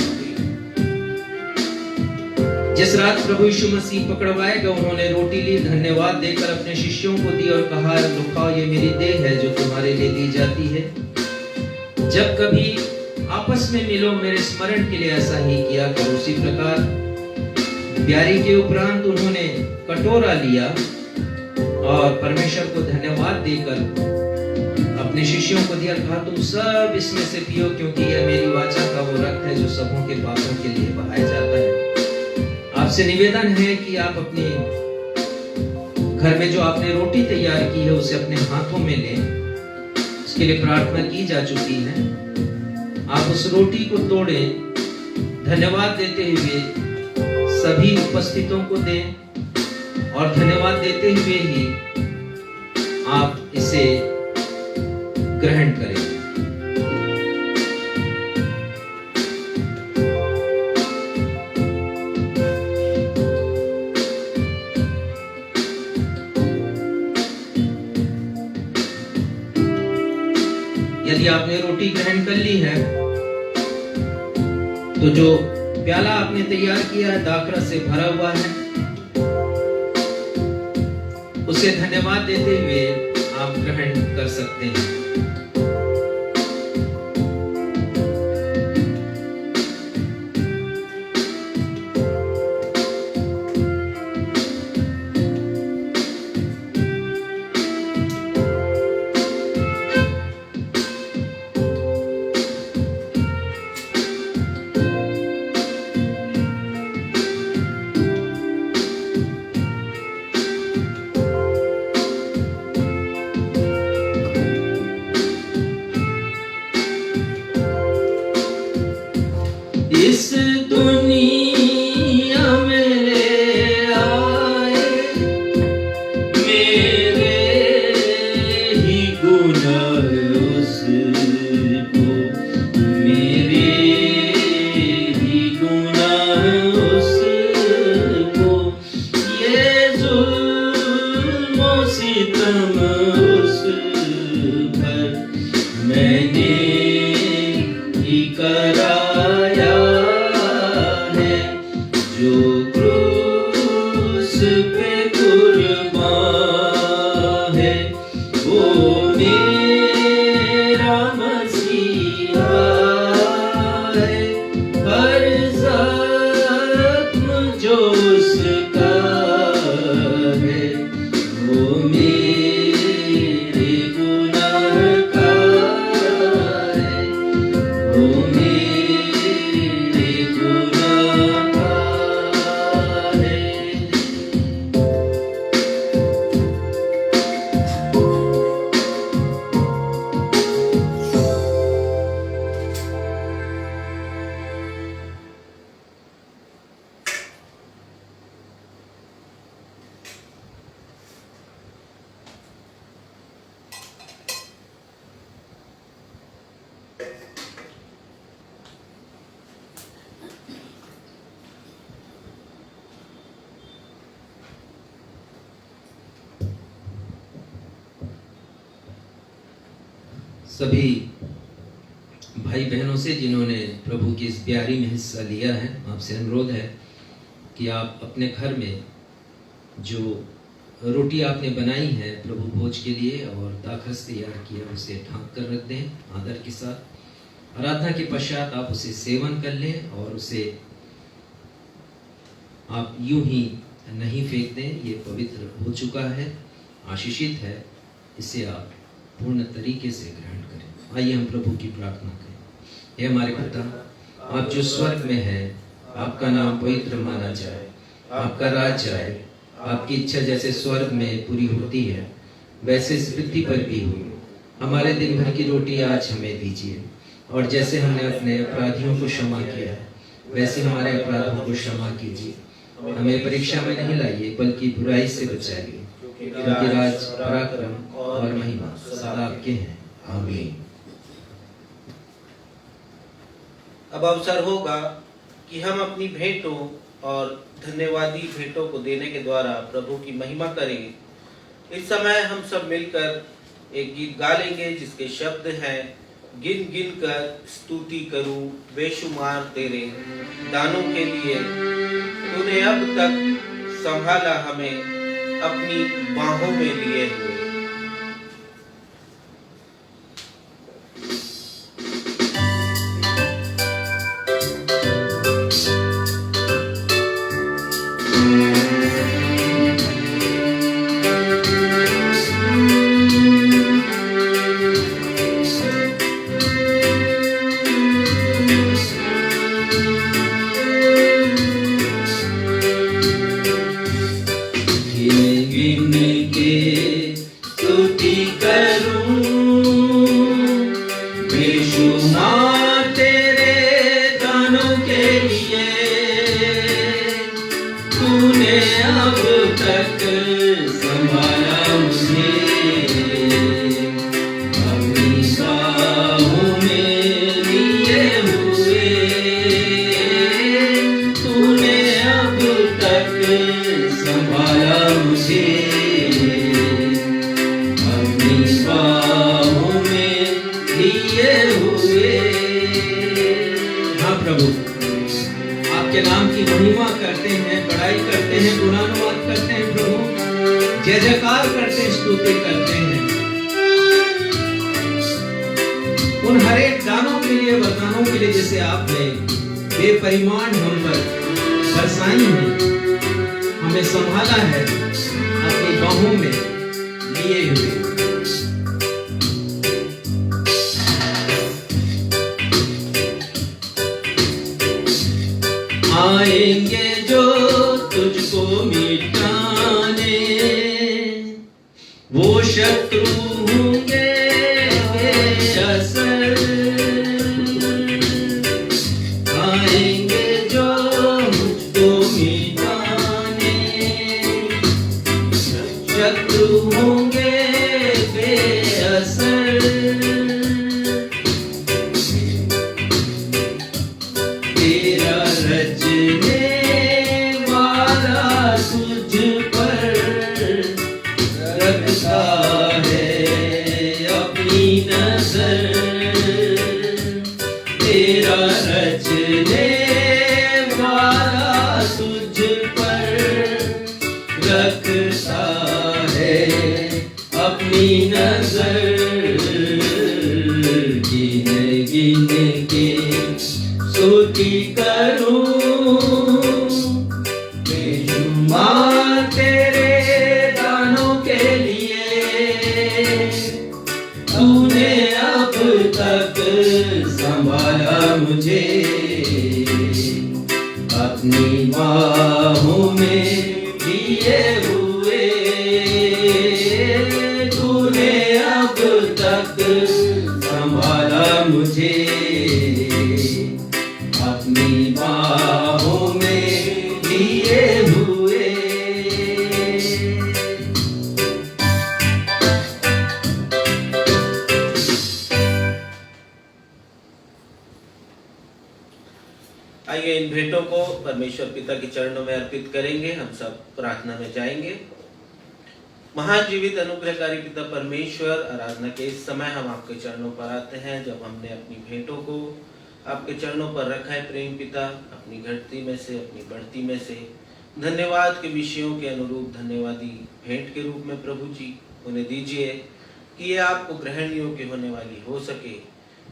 Speaker 1: जिस रात प्रभु यीशु मसीह पकड़वाए गए, उन्होंने रोटी ली, धन्यवाद देकर अपने शिष्यों को दी और कहा, लो खाओ, ये मेरी देह है जो तुम्हारे लिए दी जाती है। जब कभी आपस में मिलो, मेरे स्मरण के लिए ऐसा ही किया करो। उसी प्रकार ब्यारी के उपरांत उन्होंने कटोरा लिया और परमेश्वर को धन्यवाद देकर अपने शिष्यों को दिया, कहा, तुम सब इसमें से पियो, क्योंकि यह मेरी वाचा का वो रक्त है जो सबों के पापों के लिए बहाया जाता है। आपसे निवेदन है कि आप अपने घर में जो आपने रोटी तैयार की है उसे अपने हाथों में लें। इसके लिए प्रार्थना की जा चुकी है। आप उस रोटी को तोड़ें, धन्यवाद देते हुए सभी उपस्थितों को दें और धन्यवाद देते हुए ही आप इसे ग्रहण करें। यदि आपने रोटी ग्रहण कर ली है तो जो प्याला आपने तैयार किया है दाखरस से भरा हुआ है, उसे धन्यवाद देते हुए आप ग्रहण कर सकते हैं। इस दुनिया में ले आए मेरे ही गुनाह उसको, मेरे ही गुनाह उसको, ये जुल्म और सितम उस पर मैंने ही कराया है, जो क्रूस पे कुर्बान है, वो मेरा मसीहा है। हर जख्म जो उसका है, वो मेरे गुनाह का है, वो मेरे गुनाह का है। सभी भाई बहनों से जिन्होंने प्रभु की इस प्यारी में हिस्सा लिया है, आपसे अनुरोध है कि आप अपने घर में जो रोटी आपने बनाई है प्रभु भोज के लिए और दाखरस तैयार किया, उसे ढांक कर रख दें आदर के साथ। आराधना के पश्चात आप उसे सेवन कर लें और उसे आप यूं ही नहीं फेंक दें। ये पवित्र हो चुका है, आशीषित है, इसे आप पूर्ण तरीके से ग्रहण करें। आइए हम प्रभु की प्रार्थना करें। हे हमारे पिता, आप जो स्वर्ग में हैं, आपका नाम पवित्र माना जाए, आपका राज्य आए, आपकी इच्छा जैसे स्वर्ग में पूरी होती है वैसे इस पृथ्वी पर भी हो। हमारे दिन भर की रोटी आज हमें दीजिए, और जैसे हमने अपने अपराधियों को क्षमा किया है वैसे हमारे अपराधों को क्षमा कीजिए। हमें परीक्षा में नहीं लाइए बल्कि बुराई से बचाइए, क्योंकि राज, पराक्रम और महिमा सदा आपके हैं। आमीन।
Speaker 3: अब अवसर होगा कि हम अपनी भेंटों और धन्यवादी भेंटों को देने के द्वारा प्रभु की महिमा करेंगे। इस समय हम सब मिलकर एक गीत गा लेंगे जिसके शब्द हैं, गिन गिन कर स्तुति करूं बेशुमार तेरे दानों के लिए, तूने अब तक संभाला हमें अपनी बाहों में लिए हुए।
Speaker 1: संभाला मुझे अपनी स्तुति करते हैं। उन हर एक दानों के लिए, वरदानों के लिए जैसे आपने बेपरिमाण हम पर बरसाई है, हमें संभाला है अपनी बाहों में लिए हुए। आएंगे जो तुझको मिटाने, वो शत्रु होंगे बेअसर। आएंगे जो मुझको मिटाने, शत्रु होंगे बेअसर। तेरा रचने वाला तुझ पर रखता है अपनी नजर। तेरा रचने वाला तुझ पर रखता है अपनी नजर। गिन गिन के स्तुति करूं, बेशुमार तेरे दानों के लिए। तूने अब तक संभाला मुझे अपनी बाहों में लिए हुए। तूने अब तक संभाला मुझे अपनी बाहों में लिए हुए।
Speaker 3: आइए इन भेंटों को परमेश्वर पिता के चरणों में अर्पित करेंगे। हम सब प्रार्थना में जाएंगे। महाजीवित अनुग्रहकारी पिता परमेश्वर, आराधना के इस समय हम आपके चरणों पर आते हैं। जब हमने अपनी भेंटों को आपके चरणों पर रखा है प्रेम पिता, अपनी घटती में से, अपनी बढ़ती में से धन्यवाद के विषयों के अनुरूप धन्यवादी भेंट के रूप में प्रभु जी उन्हें दीजिए कि ये आपको ग्रहण योग्य होने वाली हो सके।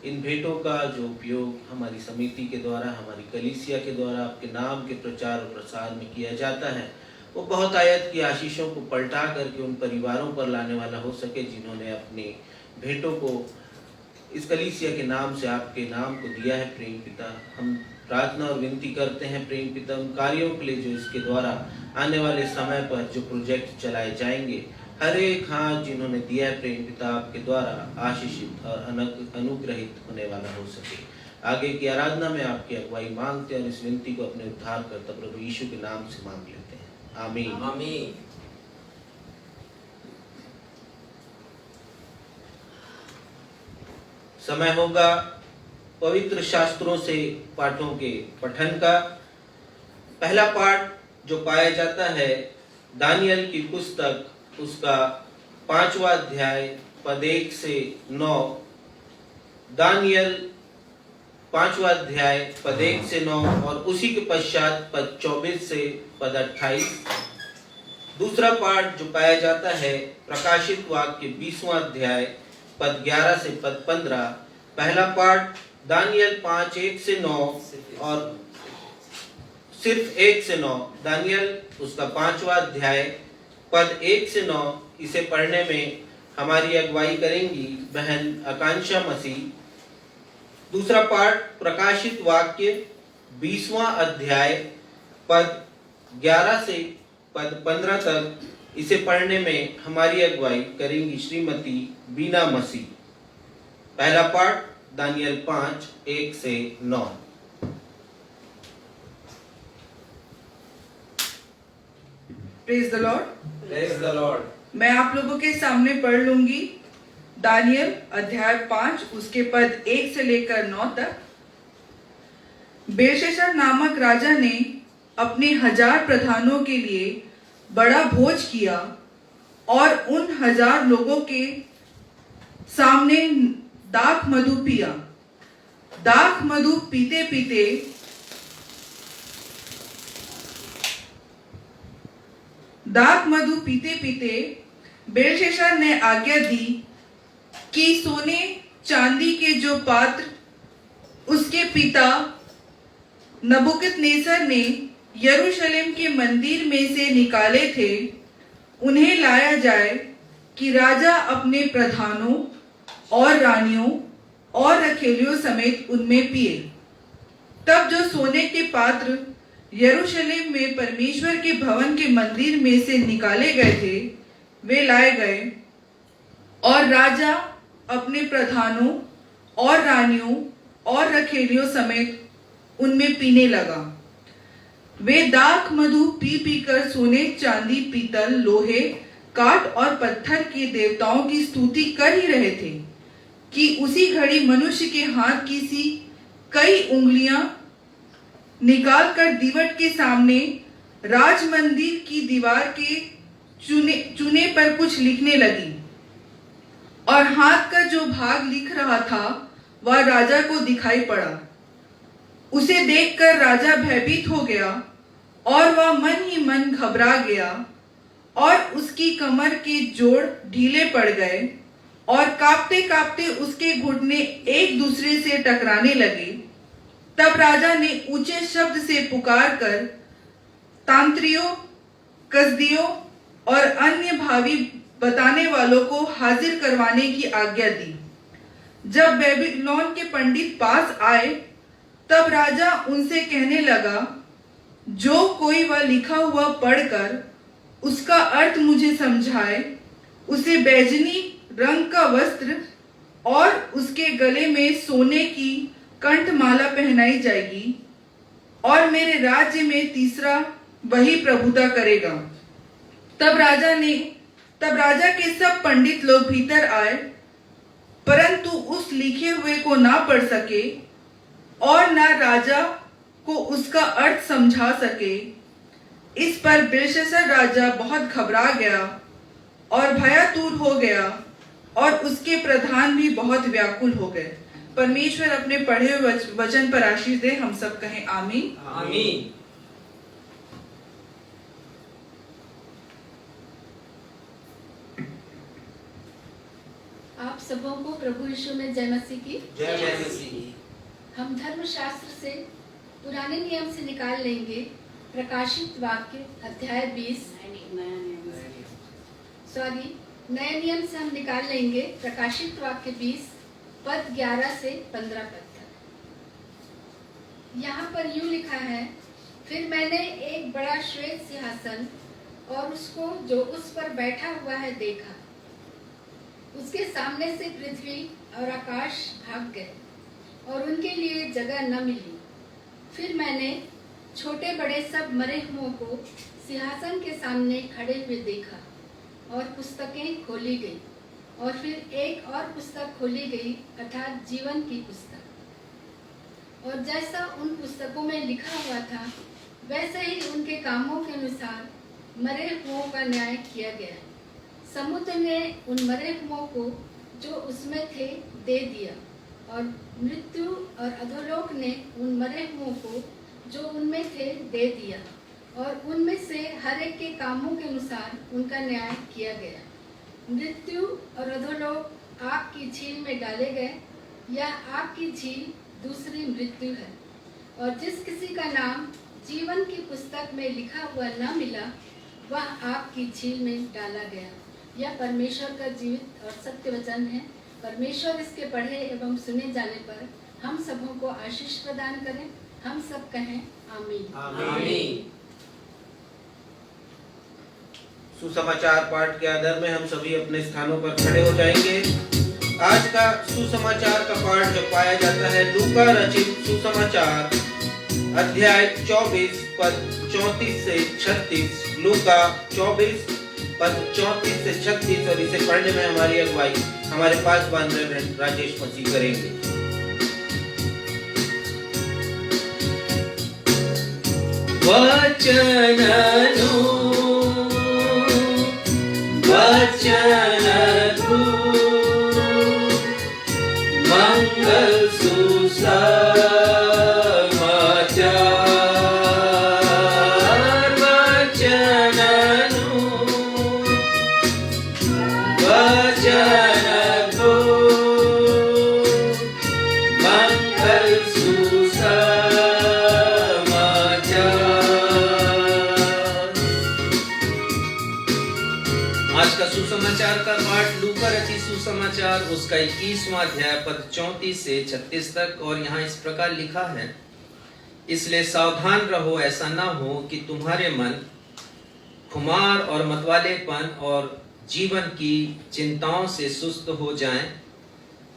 Speaker 3: इन भेंटों का जो उपयोग हमारी समिति के द्वारा, हमारी कलीसिया के द्वारा आपके नाम के प्रचार और प्रसार में किया जाता है, वो बहुत आयत की आशीषों को पलटा करके उन परिवारों पर लाने वाला हो सके जिन्होंने अपने भेंटों को इस कलीसिया के नाम से आपके नाम को दिया है। प्रेम पिता, हम प्रार्थना और विनती करते हैं प्रेम पिता उन कार्यों के लिए जो इसके द्वारा आने वाले समय पर जो प्रोजेक्ट चलाए जाएंगे, हर एक हाथ जिन्होंने दिया है प्रेम पिता आपके द्वारा आशीषित और अनुग्रहित होने वाला हो सके। आगे की आराधना में आपकी अगुवाई मांगते हैं और इस विनती को अपने उद्धारकर्ता प्रभु यीशु के नाम से मांग लेते हैं। आमीन आमीन। समय होगा पवित्र शास्त्रों से पाठों के पठन का। पहला पाठ जो पाया जाता है दानियल की पुस्तक, उसका 5वां अध्याय पद 1 से 9। दानियल 5वां अध्याय पद 1 से 9 और उसी के पश्चात पद 24 से पद 28। दूसरा पाठ जो पाया जाता है प्रकाशित वाक्य 20वां अध्याय पद 11 से पद 15। पहला पाठ दानियल 5 1 से 9 और सिर्फ 1 से 9। दानियल उसका 5वां अध्याय पद 1 से 9। इसे पढ़ने में हमारी अगुवाई करेंगी बहन आकांक्षा मसीह। दूसरा पाठ प्रकाशित वाक्य 20वां अध्याय पद 11 से पद 15 तक। इसे पढ़ने में हमारी अगुवाई करेंगी श्रीमती बीना मसीह। पहला पाठ दानियल 5 1 से 9।
Speaker 2: Praise the Lord.
Speaker 3: Praise the Lord.
Speaker 2: मैं आप लोगों के सामने पढ़ लूंगी दानियल अध्याय 5 उसके पद 1 से लेकर 9 तक। बेलशस्सर नामक राजा ने अपने 1000 प्रधानों के लिए बड़ा भोज किया और उन 1000 लोगों के सामने दाख मधु पिया। दाख मधु पीते पीते बेलशस्सर ने आज्ञा दी कि सोने चांदी के जो पात्र उसके पिता नबूकदनेस्सर ने यरूशलेम के मंदिर में से निकाले थे, उन्हें लाया जाए कि राजा अपने प्रधानों और रानियों और रखेलियों समेत उनमें पिए। तब जो सोने के पात्र यरूशलेम में परमेश्वर के भवन के मंदिर में से निकाले गए थे, वे लाए गए और राजा अपने प्रधानों और रानियों और रखेलियों समेत उनमें पीने लगा। वे दाख मधु पी पीकर सोने चांदी पीतल लोहे काठ और पत्थर के देवताओं की स्तुति कर ही रहे थे कि उसी घड़ी मनुष्य के हाथ की सी कई उंगलियां निकालकर दीवट के सामने राजमंदिर की दीवार के चूने पर कुछ लिखने लगी, और हाथ का जो भाग लिख रहा था वह राजा को दिखाई पड़ा। उसे देखकर राजा भयभीत हो गया और वह मन ही मन घबरा गया, और उसकी कमर के जोड़ ढीले पड़ गए और कांपते कांपते उसके घुटने एक दूसरे से टकराने लगे। तब राजा ने ऊंचे शब्द से पुकार कर तांत्रियों, कसदियों और अन्य भावी बताने वालों को हाजिर करवाने की आज्ञा दी। जब बेबीलोन के पंडित पास आए, तब राजा उनसे कहने लगा, जो कोई वह लिखा हुआ पढ़कर उसका अर्थ मुझे समझाए, उसे बैजनी रंग का वस्त्र और उसके गले में सोने की कंठमाला पहनाई जाएगी, और मेरे राज्य में तीसरा वही प्रभुता करेगा। तब राजा के सब पंडित लोग भीतर आए, परंतु उस लिखे हुए को ना पढ़ सके और ना राजा को उसका अर्थ समझा सके। इस पर बेलशस्सर राजा बहुत घबरा गया और भयातुर हो गया, और उसके प्रधान भी बहुत व्याकुल हो गए। परमेश्वर अपने पढ़े हुए वचन पर आशीष दे। हम सब कहें आमीन।
Speaker 1: आमीन।
Speaker 5: आप सबों को प्रभु यीशु में जय मसीह की।
Speaker 3: जय मसीह।
Speaker 5: हम धर्मशास्त्र से पुराने नियम से निकाल लेंगे प्रकाशित वाक्य अध्याय 20। नए नियम से हम निकाल लेंगे प्रकाशित वाक्य 20 पद 11 से 15 पद तक। यहाँ पर यूं लिखा है, फिर मैंने एक बड़ा श्वेत सिंहासन और उसको जो उस पर बैठा हुआ है देखा। उसके सामने से पृथ्वी और आकाश भाग गए और उनके लिए जगह न मिली। फिर मैंने छोटे बड़े सब मरे हुओं को सिंहासन के सामने खड़े हुए देखा, और पुस्तकें खोली गई, और फिर एक और पुस्तक खोली गई, अर्थात जीवन की पुस्तक। और जैसा उन पुस्तकों में लिखा हुआ था, वैसे ही उनके कामों के अनुसार मरे हुओं का न्याय किया गया। समुद्र ने उन मरे हुओं को जो उसमें थे दे दिया, और मृत्यु और अधोलोक ने उन मरे हुओं को जो उनमें थे दे दिया, और उनमें से हर एक के कामों के अनुसार उनका न्याय किया गया। मृत्यु और अधोलोक आग की झील में डाले गए। यह आग की झील दूसरी मृत्यु है, और जिस किसी का नाम जीवन की पुस्तक में लिखा हुआ न मिला, वह आग की झील में डाला गया। यह परमेश्वर का जीवित और सत्य वचन है। परमेश्वर इसके पढ़े एवं सुने जाने पर हम सबों को आशीष प्रदान करें। हम सब कहें आमीन।
Speaker 3: आमीन। सुसमाचार पाठ के आधार में हम सभी अपने स्थानों पर खड़े हो जाएंगे। आज का सुसमाचार का पाठ जो पाया जाता है लूका रचित सुसमाचार अध्याय 24 पद 34 से 36। लूका 24 पद 34 से 36, और इसे पढ़ने में हमारी अगुवाई हमारे पास बांधे राजेश मसीह करेंगे।
Speaker 1: वचन मंगल सुसमाचार वचन
Speaker 3: वचन दो, मंगल सुसमाचार।
Speaker 1: आज का सुसमाचार का पाठ लूका रचित सुसमाचार उसका 21वां अध्याय पद 34 से 36 तक। और यहाँ इस प्रकार लिखा है, इसलिए सावधान रहो, ऐसा ना हो कि तुम्हारे मन खुमार और मतवालेपन और जीवन की चिंताओं से सुस्त हो जाएं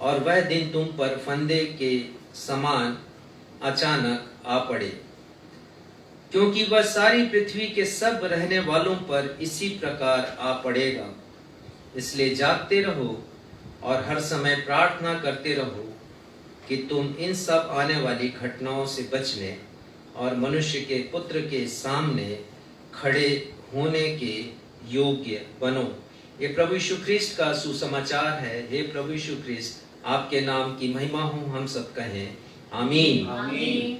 Speaker 1: और वह दिन तुम पर फंदे के समान अचानक आ पड़े, क्योंकि वह सारी पृथ्वी के सब रहने वालों पर इसी प्रकार आ पड़ेगा। इसलिए जागते रहो और हर समय प्रार्थना करते रहो कि तुम इन सब आने वाली घटनाओं से बचने और मनुष्य के पुत्र के सामने खड़े होने के योग्य बनो। ये प्रभु यीशु ख्रिस्ट का सुसमाचार है। हे प्रभु यीशु ख्रिस्ट, आपके नाम की महिमा हो, हम सब कहें आमीन।
Speaker 5: आमीन।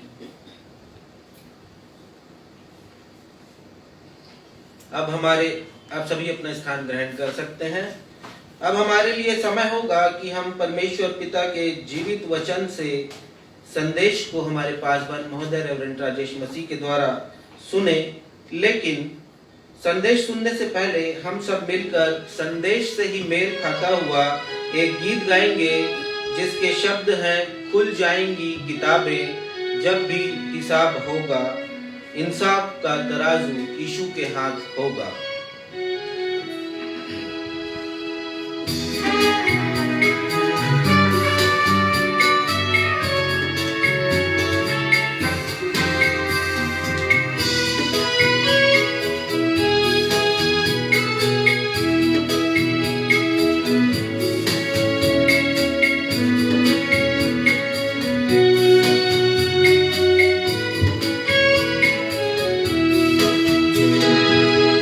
Speaker 3: अब सभी अपना स्थान ग्रहण कर सकते हैं। अब हमारे लिए समय होगा कि हम परमेश्वर पिता के जीवित वचन से संदेश को हमारे पासवान महोदय रेवरेंड राजेश मसीह के द्वारा सुने। लेकिन संदेश सुनने से पहले हम सब मिलकर संदेश से ही मेल खाता हुआ एक गीत गाएंगे, जिसके शब्द हैं, खुल जाएंगी किताबें जब भी हिसाब होगा, इंसाफ का तराजू यीशु के हाथ होगा।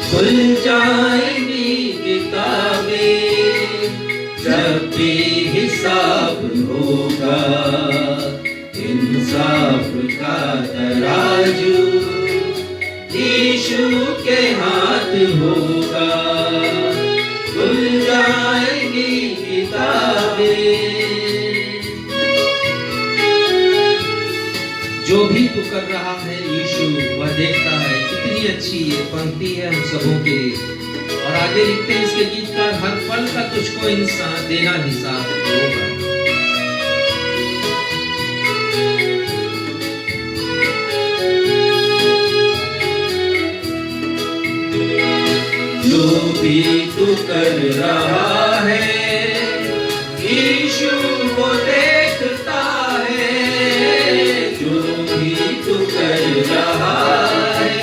Speaker 1: खुल जाएंगी किताबें जब भी हिसाब होगा, इंसाफ का तराजू यीशु के हाथ होगा। खुल जाएंगी किताबें। जो भी तू कर रहा है यीशु वह देखता है। कितनी अच्छी ये पंक्ति है हम सबों के लिए। और आगे लिखते हैं इसके गीतकार, हर पल का तुझको इंसान देना हिसाब होगा। जो भी तू कर रहा है यीशु वो देखता है। जो भी तू कर रहा है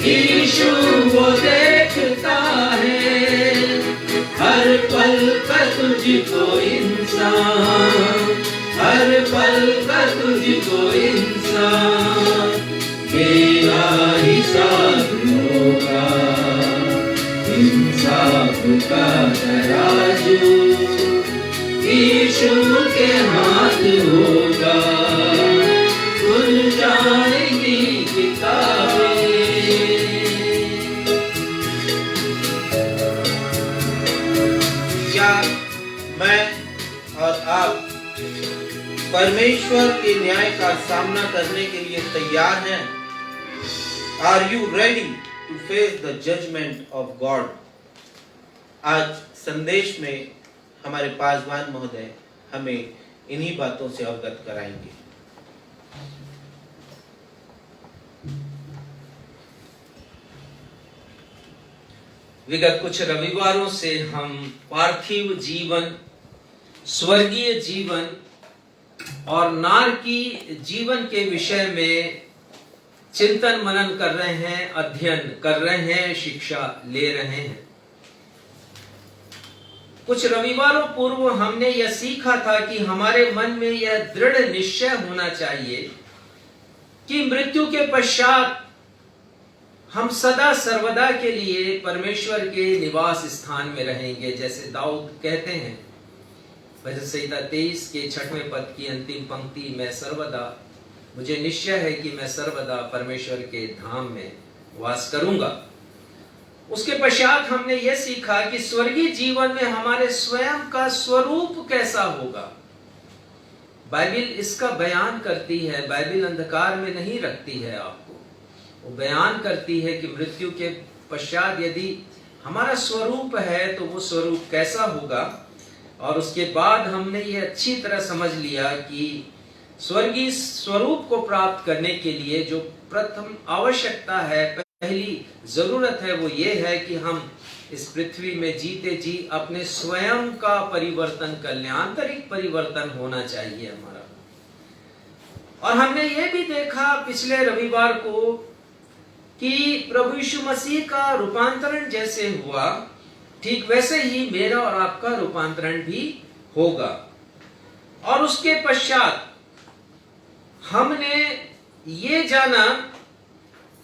Speaker 1: यीशु वो देखता है। हर पल का तुझको इंसान, हर पल का तुझको इंसान मेरा हिसाब होगा। इंसाफ का तराजू यीशु के हाथ होगा। खुल जाएंगी किताबें।
Speaker 3: क्या मैं और आप परमेश्वर के न्याय का सामना करने के लिए तैयार हैं? Are you ready to face the judgment of God? आज संदेश में हमारे पासवान महोदय हमें इन्हीं बातों से अवगत कराएंगे।
Speaker 1: विगत कुछ रविवारों से हम पार्थिव जीवन, स्वर्गीय जीवन और नारकी जीवन के विषय में चिंतन मनन कर रहे हैं, अध्ययन कर रहे हैं, शिक्षा ले रहे हैं। कुछ रविवारों पूर्व हमने यह सीखा था कि हमारे मन में यह दृढ़ निश्चय होना चाहिए कि मृत्यु के पश्चात हम सदा सर्वदा के लिए परमेश्वर के निवास स्थान में रहेंगे। जैसे दाऊद कहते हैं भजन संहिता 23 के 6वें पद की अंतिम पंक्ति, मैं सर्वदा, मुझे निश्चय है कि मैं सर्वदा परमेश्वर के धाम में वास करूंगा। उसके पश्चात हमने यह सीखा कि स्वर्गीय जीवन में हमारे स्वयं का स्वरूप कैसा होगा। बाइबिल इसका बयान करती है, बाइबिल अंधकार में नहीं रखती है आपको। वो बयान करती है कि मृत्यु के पश्चात यदि हमारा स्वरूप है तो वो स्वरूप कैसा होगा। और उसके बाद हमने ये अच्छी तरह समझ लिया कि स्वर्गीय स्वरूप को प्राप्त करने के लिए जो प्रथम आवश्यकता है, पहली जरूरत है, वो ये है कि हम इस पृथ्वी में जीते जी अपने स्वयं का परिवर्तन कर लें। आंतरिक परिवर्तन होना चाहिए हमारा। और हमने ये भी देखा पिछले रविवार को कि प्रभु यीशु मसीह का रूपांतरण जैसे हुआ, ठीक वैसे ही मेरा और आपका रूपांतरण भी होगा। और उसके पश्चात हमने ये जाना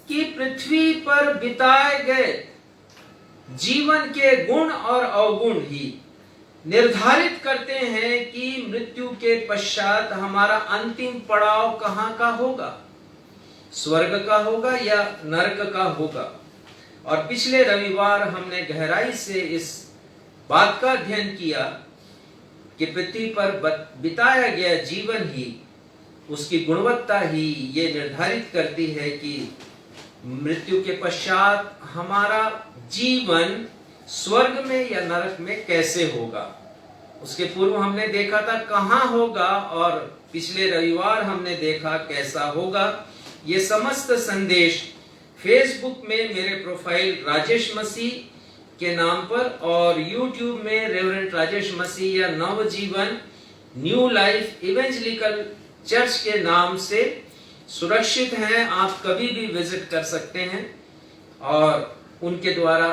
Speaker 1: कि पृथ्वी पर बिताए गए जीवन के गुण और अवगुण ही निर्धारित करते हैं कि मृत्यु के पश्चात हमारा अंतिम पड़ाव कहां का होगा, स्वर्ग का होगा या नरक का होगा। और पिछले रविवार हमने गहराई से इस बात का अध्ययन किया कि पृथ्वी पर बिताया गया जीवन ही, उसकी गुणवत्ता ही ये निर्धारित करती है कि मृत्यु के पश्चात हमारा जीवन स्वर्ग में या नरक में कैसे होगा। उसके पूर्व हमने देखा था कहां होगा, और पिछले रविवार हमने देखा कैसा होगा। ये समस्त संदेश फेसबुक में मेरे प्रोफाइल राजेश मसीह के नाम पर और यूट्यूब में रेवरेंड राजेश मसीह या नवजीवन न्यू लाइफ इवेंजलिकल चर्च के नाम से सुरक्षित हैं। आप कभी भी विजिट कर सकते हैं और उनके द्वारा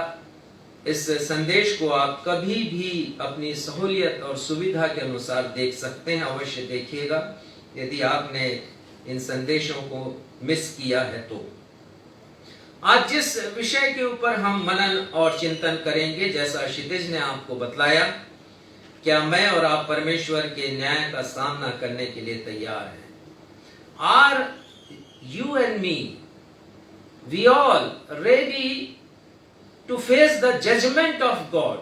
Speaker 1: इस संदेश को आप कभी भी अपनी सहूलियत और सुविधा के अनुसार देख सकते हैं। अवश्य देखिएगा यदि आपने इन संदेशों को मिस किया है तो। आज जिस विषय के ऊपर हम मनन और चिंतन करेंगे, जैसा क्षितिज ने आपको बतलाया, क्या मैं और आप परमेश्वर के न्याय का सामना करने के लिए तैयार हैं? Are you and me, we all ready to face the judgment of God?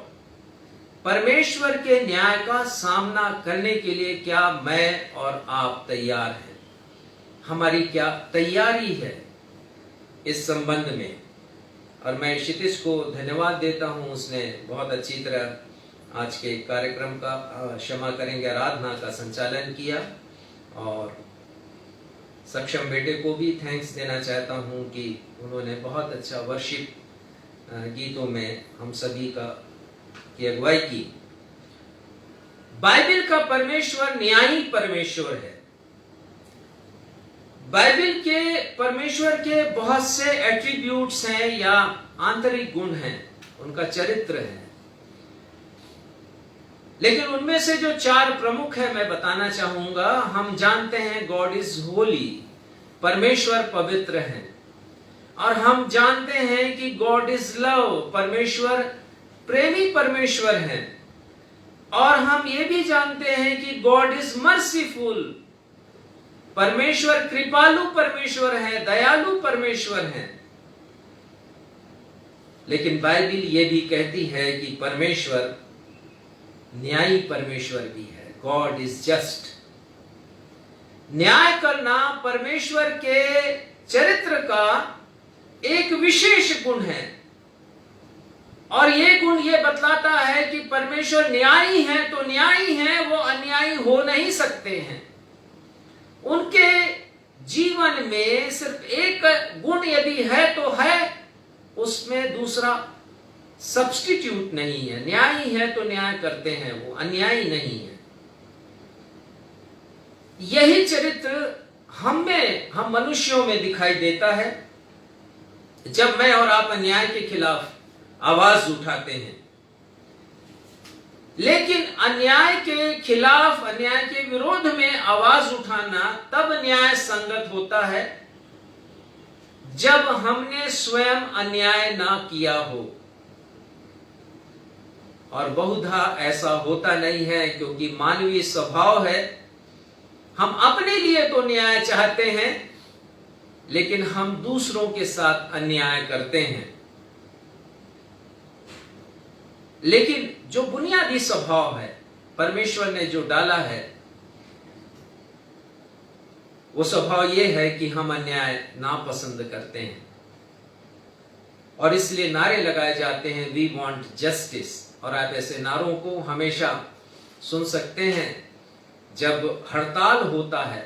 Speaker 1: परमेश्वर के न्याय का सामना करने के लिए क्या मैं और आप तैयार हैं? हमारी क्या तैयारी है इस संबंध में? और मैं क्षितिज को धन्यवाद देता हूं, उसने बहुत अच्छी तरह आज के कार्यक्रम का क्षमा करेंगे आराधना का संचालन किया। और सक्षम बेटे को भी थैंक्स देना चाहता हूं कि उन्होंने बहुत अच्छा वर्शिप गीतों में हम सभी की अगुवाई की। बाइबिल का परमेश्वर न्यायी परमेश्वर है। बाइबिल के परमेश्वर के बहुत से एट्रीब्यूट्स हैं या आंतरिक गुण हैं, उनका चरित्र है, लेकिन उनमें से जो 4 प्रमुख है मैं बताना चाहूंगा। हम जानते हैं गॉड इज होली, परमेश्वर पवित्र है। और हम जानते हैं कि गॉड इज लव, परमेश्वर प्रेमी परमेश्वर है। और हम ये भी जानते हैं कि गॉड इज मर्सीफुल, परमेश्वर कृपालु परमेश्वर है, दयालु परमेश्वर है। लेकिन बाइबिल ये भी कहती है कि परमेश्वर न्यायी परमेश्वर भी है। God is just. न्याय करना परमेश्वर के चरित्र का एक विशेष गुण है। और ये गुण ये बतलाता है कि परमेश्वर न्यायी है तो न्यायी है, वो अन्यायी हो नहीं सकते हैं। उनके जीवन में सिर्फ एक गुण यदि है तो है, उसमें दूसरा सब्स्टिट्यूट नहीं है। न्यायी है तो न्याय करते हैं, वो अन्यायी नहीं है। यही चरित्र हम मनुष्यों में दिखाई देता है जब मैं और आप अन्याय के खिलाफ आवाज उठाते हैं। लेकिन अन्याय के खिलाफ, अन्याय के विरोध में आवाज उठाना तब न्याय संगत होता है जब हमने स्वयं अन्याय ना किया हो। और बहुधा ऐसा होता नहीं है, क्योंकि मानवीय स्वभाव है, हम अपने लिए तो न्याय चाहते हैं लेकिन हम दूसरों के साथ अन्याय करते हैं। लेकिन जो बुनियादी स्वभाव है परमेश्वर ने जो डाला है, वो स्वभाव ये है कि हम अन्याय नापसंद करते हैं और इसलिए नारे लगाए जाते हैं, वी वांट जस्टिस। और आप ऐसे नारों को हमेशा सुन सकते हैं जब हड़ताल होता है,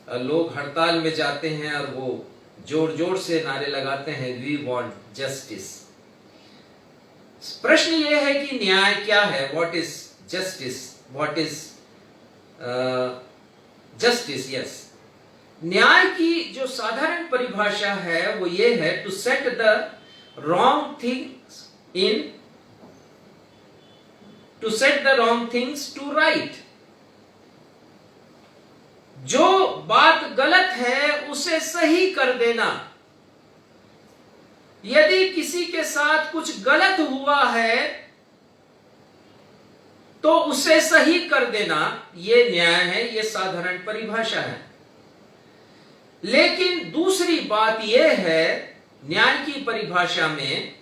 Speaker 1: लोग हड़ताल में जाते हैं और वो जोर जोर से नारे लगाते हैं, वी वांट जस्टिस। प्रश्न ये है कि न्याय क्या है, what is justice, what is justice. Yes, न्याय की जो साधारण परिभाषा है वो ये है, to set the wrong things in, to set the wrong things to right. जो बात गलत है उसे सही कर देना। यदि किसी के साथ कुछ गलत हुआ है तो उसे सही कर देना, यह न्याय है, यह साधारण परिभाषा है। लेकिन दूसरी बात यह है न्याय की परिभाषा में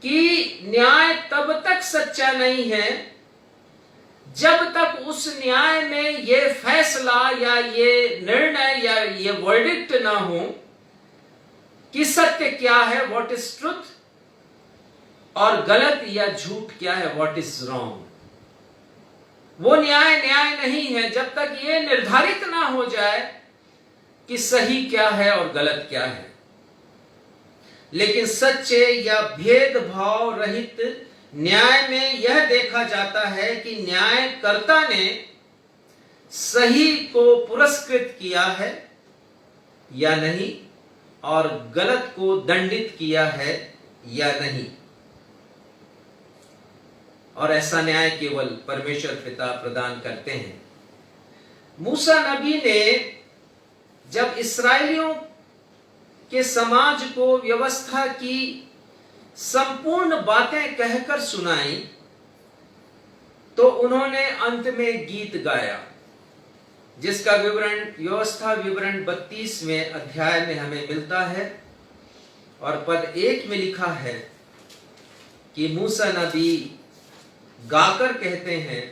Speaker 1: कि न्याय तब तक सच्चा नहीं है जब तक उस न्याय में यह फैसला या ये निर्णय या ये वर्डिक्ट ना हो कि सत्य क्या है, व्हाट इज ट्रुथ, और गलत या झूठ क्या है, व्हाट इज रॉन्ग। वो न्याय नहीं है जब तक ये निर्धारित ना हो जाए कि सही क्या है और गलत क्या है। लेकिन सच्चे या भेदभाव रहित न्याय में यह देखा जाता है कि न्यायकर्ता ने सही को पुरस्कृत किया है या नहीं और गलत को दंडित किया है या नहीं। और ऐसा न्याय केवल परमेश्वर पिता प्रदान करते हैं। मूसा नबी ने जब इस्राएलियों के समाज को व्यवस्था की संपूर्ण बातें कहकर सुनाई तो उन्होंने अंत में गीत गाया, जिसका विवरण व्यवस्था विवरण 32वें अध्याय में हमें मिलता है। और पद 1 में लिखा है कि मूसा नबी गाकर कहते हैं,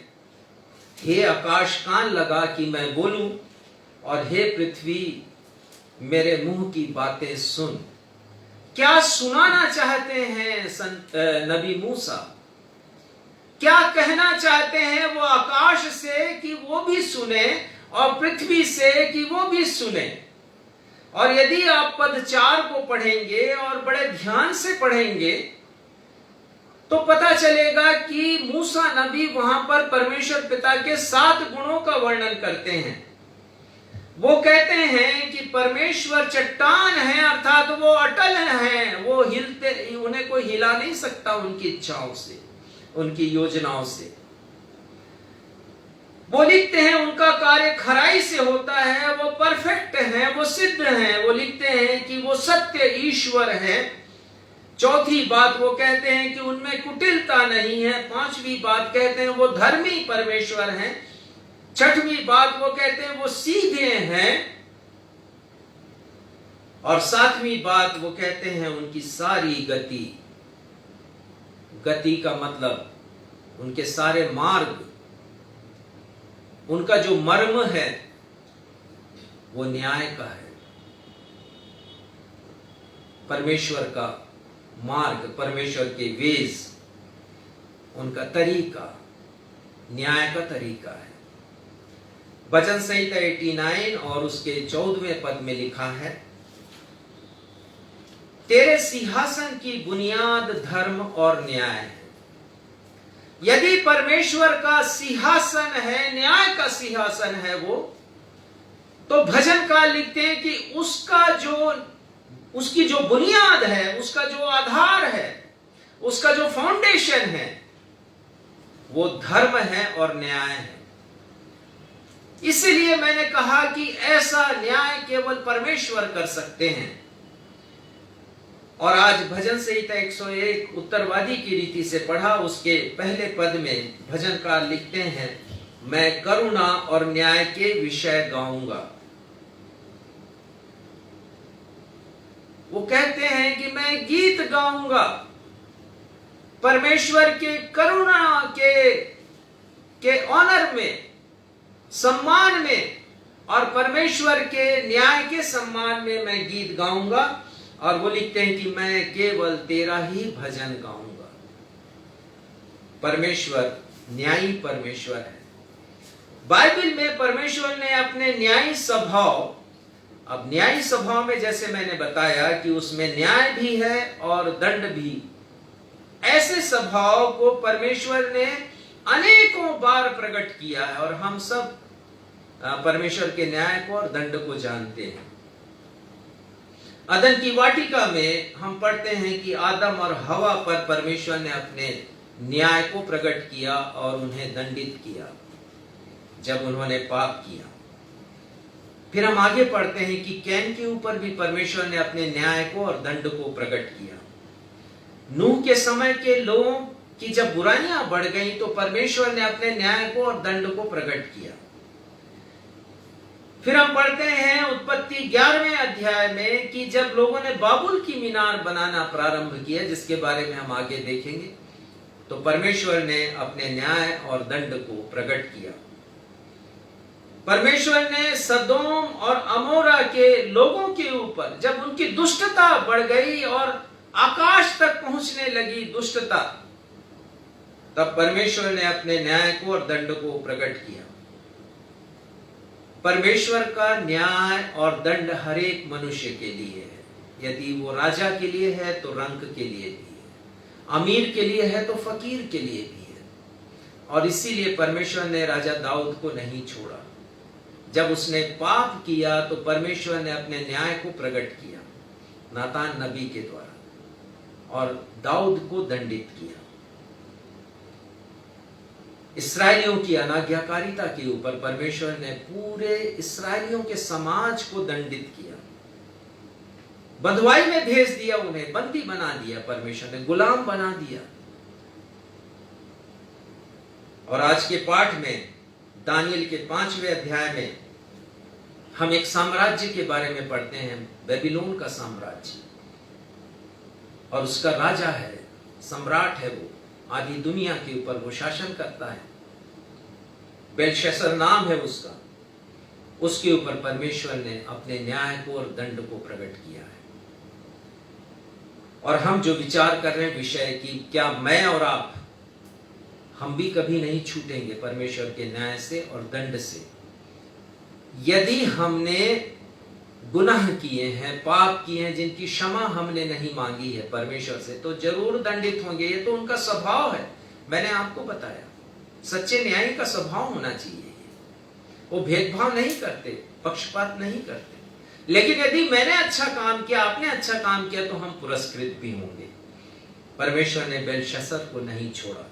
Speaker 1: हे आकाश कान लगा कि मैं बोलूं, और हे पृथ्वी मेरे मुंह की बातें सुन। क्या सुनाना चाहते हैं संत नबी मूसा? क्या कहना चाहते हैं वो आकाश से कि वो भी सुने और पृथ्वी से कि वो भी सुने? और यदि आप पद 4 को पढ़ेंगे और बड़े ध्यान से पढ़ेंगे तो पता चलेगा कि मूसा नबी वहां पर परमेश्वर पिता के 7 गुणों का वर्णन करते हैं। वो कहते हैं कि परमेश्वर चट्टान है, अर्थात वो अटल हैं, वो हिलते, उन्हें कोई हिला नहीं सकता उनकी इच्छाओं से, उनकी योजनाओं से। वो लिखते हैं उनका कार्य खराई से होता है, वो परफेक्ट हैं, वो सिद्ध हैं। वो लिखते हैं कि वो सत्य ईश्वर है। चौथी बात वो कहते हैं कि उनमें कुटिलता नहीं है। 5वीं बात कहते हैं वो धर्मी परमेश्वर हैं। 6वीं बात वो कहते हैं वो सीधे हैं। और 7वीं बात वो कहते हैं उनकी सारी गति, गति का मतलब उनके सारे मार्ग, उनका जो मर्म है वो न्याय का है। परमेश्वर का मार्ग, परमेश्वर के वेज, उनका तरीका न्याय का तरीका है। वचन संहिता 89 और उसके 14वें पद में लिखा है, तेरे सिंहासन की बुनियाद धर्म और न्याय है। यदि परमेश्वर का सिंहासन है, न्याय का सिंहासन है वो, तो भजनकार लिखते हैं कि उसकी जो बुनियाद है, उसका जो आधार है, उसका जो फाउंडेशन है वो धर्म है और न्याय है। इसलिए मैंने कहा कि ऐसा न्याय केवल परमेश्वर कर सकते हैं। और आज भजन संहिता 101 उत्तरवादी की रीति से पढ़ा, उसके पहले पद में भजनकार लिखते हैं, मैं करुणा और न्याय के विषय गाऊंगा। वो कहते हैं कि मैं गीत गाऊंगा परमेश्वर के करुणा के ऑनर में, सम्मान में और परमेश्वर के न्याय के सम्मान में मैं गीत गाऊंगा। और वो लिखते हैं कि मैं केवल तेरा ही भजन गाऊंगा। परमेश्वर न्यायी परमेश्वर है। बाइबल में परमेश्वर ने अपने न्यायी स्वभाव, अब न्यायी स्वभाव में जैसे मैंने बताया कि उसमें न्याय भी है और दंड भी, ऐसे स्वभाव को परमेश्वर ने अनेकों बार प्रकट किया है। और हम सब परमेश्वर के न्याय को और दंड को जानते हैं। अदन की वाटिका में हम पढ़ते हैं कि आदम और हवा पर परमेश्वर ने अपने न्याय को प्रकट किया और उन्हें दंडित किया जब उन्होंने पाप किया। फिर हम आगे पढ़ते हैं कि कैन के ऊपर भी परमेश्वर ने अपने न्याय को और दंड को प्रकट किया। नूह के समय के लोगों की जब बुराइयां बढ़ गई तो परमेश्वर ने अपने न्याय को और दंड को प्रकट किया। फिर हम पढ़ते हैं उत्पत्ति 11वें अध्याय में कि जब लोगों ने बाबुल की मीनार बनाना प्रारंभ किया, जिसके बारे में हम आगे देखेंगे, तो परमेश्वर ने अपने न्याय और दंड को प्रकट किया। परमेश्वर ने सदोम और अमोरा के लोगों के ऊपर जब उनकी दुष्टता बढ़ गई और आकाश तक पहुंचने लगी दुष्टता, तब परमेश्वर ने अपने न्याय को और दंड को प्रकट किया। परमेश्वर का न्याय और दंड हर एक मनुष्य के लिए है। यदि वो राजा के लिए है तो रंक के लिए भी है, अमीर के लिए है तो फकीर के लिए भी है। और इसीलिए परमेश्वर ने राजा दाऊद को नहीं छोड़ा। जब उसने पाप किया तो परमेश्वर ने अपने न्याय को प्रकट किया नातान नबी के द्वारा और दाऊद को दंडित किया। इस्राएलियों की अनाज्ञाकारिता के ऊपर परमेश्वर ने पूरे इस्राएलियों के समाज को दंडित किया, बंधुआई में भेज दिया, उन्हें बंदी बना दिया, परमेश्वर ने गुलाम बना दिया। और आज के पाठ में दानियल के 5वें अध्याय में हम एक साम्राज्य के बारे में पढ़ते हैं, बेबीलोन का साम्राज्य। और उसका राजा है, सम्राट है, वो आधी दुनिया के ऊपर वो शासन करता है। बेलशस्सर नाम है उसका। उसके ऊपर परमेश्वर ने अपने न्याय को और दंड को प्रकट किया है। और हम जो विचार कर रहे हैं विषय की, क्या मैं और आप, हम भी कभी नहीं छूटेंगे परमेश्वर के न्याय से और दंड से। यदि हमने गुनाह किए हैं, पाप किए हैं, जिनकी क्षमा हमने नहीं मांगी है परमेश्वर से, तो जरूर दंडित होंगे। ये तो उनका स्वभाव है। मैंने आपको बताया, सच्चे न्यायी का स्वभाव होना चाहिए। वो भेदभाव नहीं करते, पक्षपात नहीं करते। लेकिन यदि मैंने अच्छा काम किया, आपने अच्छा काम किया, तो हम पुरस्कृत भी होंगे। परमेश्वर ने बेलशस्सर को नहीं छोड़ा।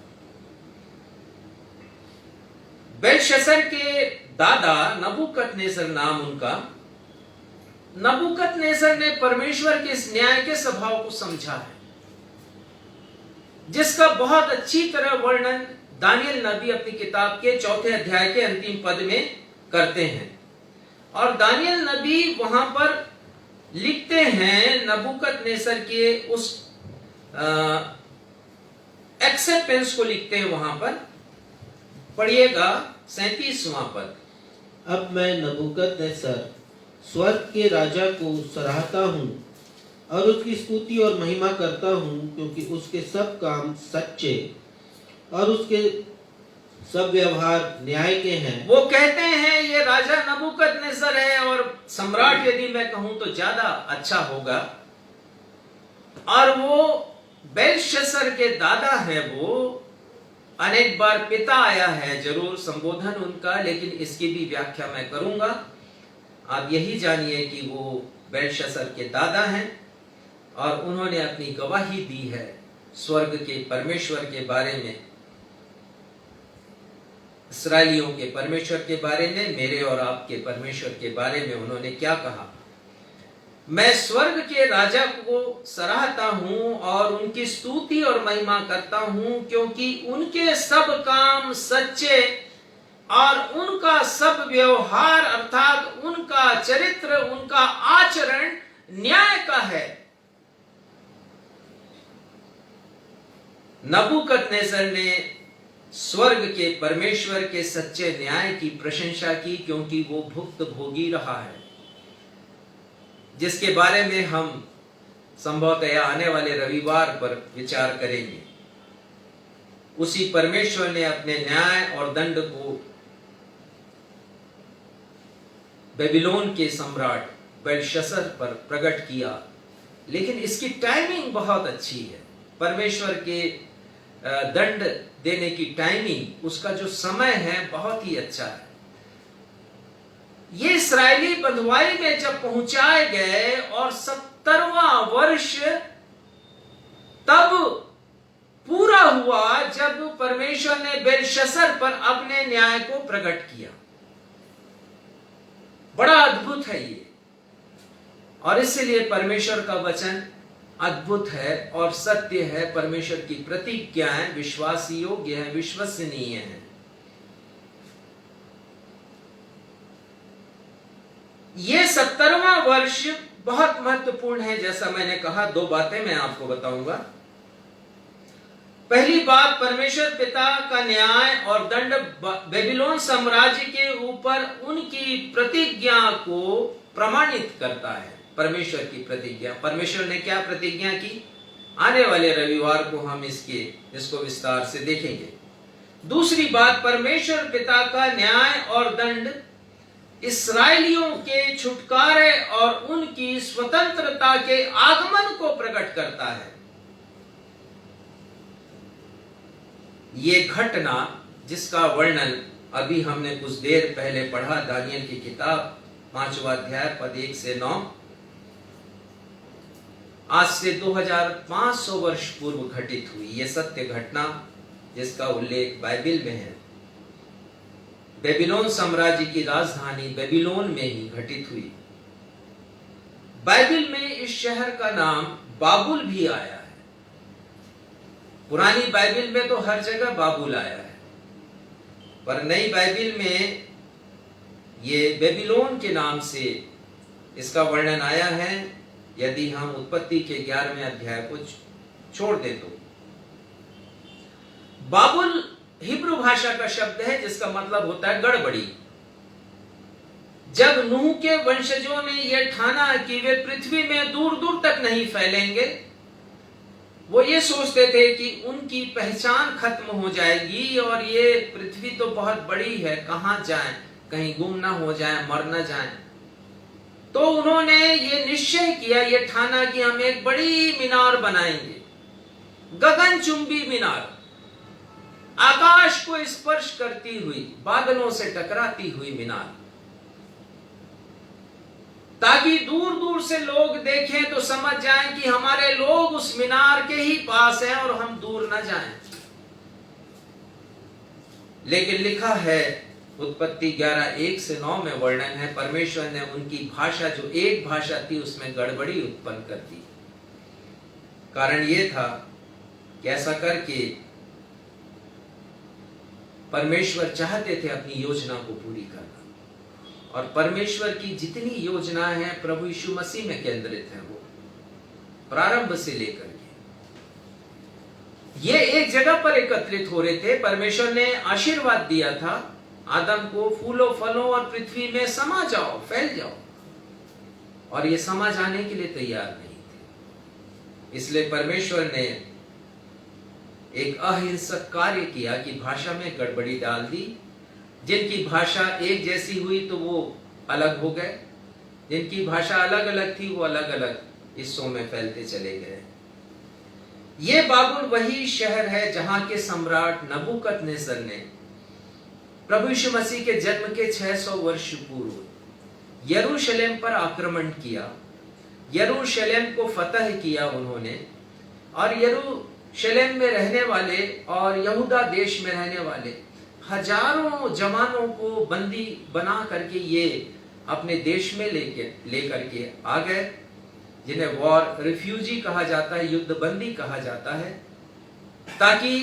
Speaker 1: बेलशस्सर के दादा नबूकदनेस्सर नाम उनका, नबूकदनेस्सर ने परमेश्वर के इस न्याय के स्वभाव को समझा है, जिसका बहुत अच्छी तरह वर्णन दानियल नबी अपनी किताब के 4थे अध्याय के अंतिम पद में करते हैं। और दानियल नबी वहां पर लिखते हैं नबूकदनेस्सर के उस एक्सेप्टेंस को लिखते हैं। वहां पर पढ़िएगा 37वां पद।
Speaker 3: अब मैं नबूकदनेस्सर स्वर्ग के राजा को सराहता हूँ और उसकी स्तुति और महिमा करता हूँ, क्योंकि उसके सब काम सच्चे और उसके सब व्यवहार न्याय के हैं।
Speaker 1: वो कहते हैं ये राजा नबूकदनेस्सर है, और सम्राट यदि मैं कहूं तो ज्यादा अच्छा होगा। और वो बेलशस्सर के दादा है। वो अनेक बार पिता आया है जरूर संबोधन उनका, लेकिन इसकी भी व्याख्या मैं करूंगा। आप यही जानिए कि वो बेलशस्सर के दादा हैं और उन्होंने अपनी गवाही दी है स्वर्ग के परमेश्वर के बारे में, इस्राएलियों के परमेश्वर के बारे में, मेरे और आपके परमेश्वर के बारे में। उन्होंने क्या कहा? मैं स्वर्ग के राजा को सराहता हूं और उनकी स्तुति और महिमा करता हूं, क्योंकि उनके सब काम सच्चे और उनका सब व्यवहार अर्थात उनका चरित्र, उनका आचरण न्याय का है। नबूकदनेस्सर ने स्वर्ग के परमेश्वर के सच्चे न्याय की प्रशंसा की, क्योंकि वो भुक्त भोगी रहा है, जिसके बारे में हम संभवतः आने वाले रविवार पर विचार करेंगे। उसी परमेश्वर ने अपने न्याय और दंड को बेबीलोन के सम्राट बेलशस्सर पर प्रकट किया, लेकिन इसकी टाइमिंग बहुत अच्छी है। परमेश्वर के दंड देने की टाइमिंग, उसका जो समय है बहुत ही अच्छा है। ये इस्राएली बंधुआई में जब पहुंचाए गए और 70वां वर्ष तब पूरा हुआ जब परमेश्वर ने बेलशस्सर पर अपने न्याय को प्रकट किया। बड़ा अद्भुत है ये, और इसलिए परमेश्वर का वचन अद्भुत है और सत्य है। परमेश्वर की प्रतिज्ञाएं विश्वास योग्य है, विश्वसनीय है। ये 70वां वर्ष बहुत महत्वपूर्ण है। जैसा मैंने कहा, दो बातें मैं आपको बताऊंगा। पहली बात, परमेश्वर पिता का न्याय और दंड बेबीलोन साम्राज्य के ऊपर उनकी प्रतिज्ञा को प्रमाणित करता है। परमेश्वर की प्रतिज्ञा, परमेश्वर ने क्या प्रतिज्ञा की, आने वाले रविवार को हम इसको विस्तार से देखेंगे। दूसरी बात, परमेश्वर पिता का न्याय और दंड इस्राएलियों के छुटकारे और उनकी स्वतंत्रता के आगमन को प्रकट करता है। ये घटना जिसका वर्णन अभी हमने कुछ देर पहले पढ़ा, दानियल की किताब 5वां अध्याय पद 1 से 9, आज से 2500 वर्ष पूर्व घटित हुई। यह सत्य घटना जिसका उल्लेख बाइबल में है, बेबीलोन साम्राज्य की राजधानी बेबीलोन में ही घटित हुई। बाइबल में इस शहर का नाम बाबुल भी आया है। पुरानी बाइबल में तो हर जगह बाबुल आया है, पर नई बाइबल में ये बेबीलोन के नाम से इसका वर्णन आया है। यदि हम उत्पत्ति के 11वें अध्याय को छोड़ दे तो बाबुल हिब्रू भाषा का शब्द है जिसका मतलब होता है गड़बड़ी। जब नूह के वंशजों ने यह ठाना कि वे पृथ्वी में दूर दूर तक नहीं फैलेंगे, वो ये सोचते थे कि उनकी पहचान खत्म हो जाएगी और ये पृथ्वी तो बहुत बड़ी है, कहां जाएं, कहीं गुम ना हो जाएं, मर ना जाएं। तो उन्होंने ये निश्चय किया, ये ठाना कि हम एक बड़ी मीनार बनाएंगे, गगनचुंबी मीनार, आकाश को स्पर्श करती हुई, बादलों से टकराती हुई मीनार, ताकि दूर दूर से लोग देखें तो समझ जाएं कि हमारे लोग उस मीनार के ही पास हैं और हम दूर न जाएं। लेकिन लिखा है उत्पत्ति 11:1 से 9 में वर्णन है, परमेश्वर ने उनकी भाषा, जो एक भाषा थी, उसमें गड़बड़ी उत्पन्न कर दी। कारण यह था कि ऐसा करके परमेश्वर चाहते थे अपनी योजना को पूरी करना, और परमेश्वर की जितनी योजना है प्रभु यीशु मसीह में केंद्रित है, वो प्रारंभ से लेकर के ये एक जगह पर एकत्रित हो रहे थे। परमेश्वर ने आशीर्वाद दिया था आदम को, फूलों फलों और पृथ्वी में समा जाओ, फैल जाओ, और ये समा जाने के लिए तैयार नहीं थे। इसलिए परमेश्वर ने एक अहिंसक कार्य किया कि भाषा में गड़बड़ी डाल दी। जिनकी भाषा एक जैसी हुई तो वो अलग हो गए, जिनकी भाषा अलग अलग थी वो अलग अलग हिस्सों में फैलते चले गए। ये बाबुल वही शहर है जहां के सम्राट नबूकदनेस्सर ने प्रभु यीशु मसीह के जन्म के 600 वर्ष पूर्व यरूशलेम पर आक्रमण किया, यरूशलेम को फतह किया उन्होंने, और यरूशलेम में रहने वाले और यहूदा देश में रहने वाले हजारों जवानों को बंदी बना करके ये अपने देश में लेकर के आ गए, जिन्हें वॉर रिफ्यूजी कहा जाता है, युद्ध बंदी कहा जाता है, ताकि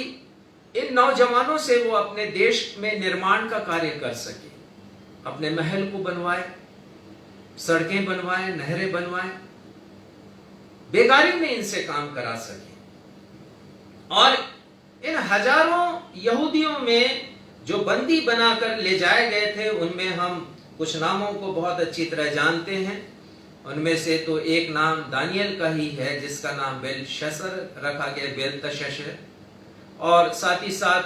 Speaker 1: इन नौजवानों से वो अपने देश में निर्माण का कार्य कर सके, अपने महल को बनवाए, सड़कें बनवाए, नहरें बनवाए, बेगारी में इनसे काम करा सके। और इन हजारों यहूदियों में जो बंदी बनाकर ले जाए गए थे, उनमें हम कुछ नामों को बहुत अच्छी तरह जानते हैं। उनमें से तो एक नाम दानियल का ही है, जिसका नाम बेलशस्सर रखा गया, बेलतशस्सर। और साथ ही साथ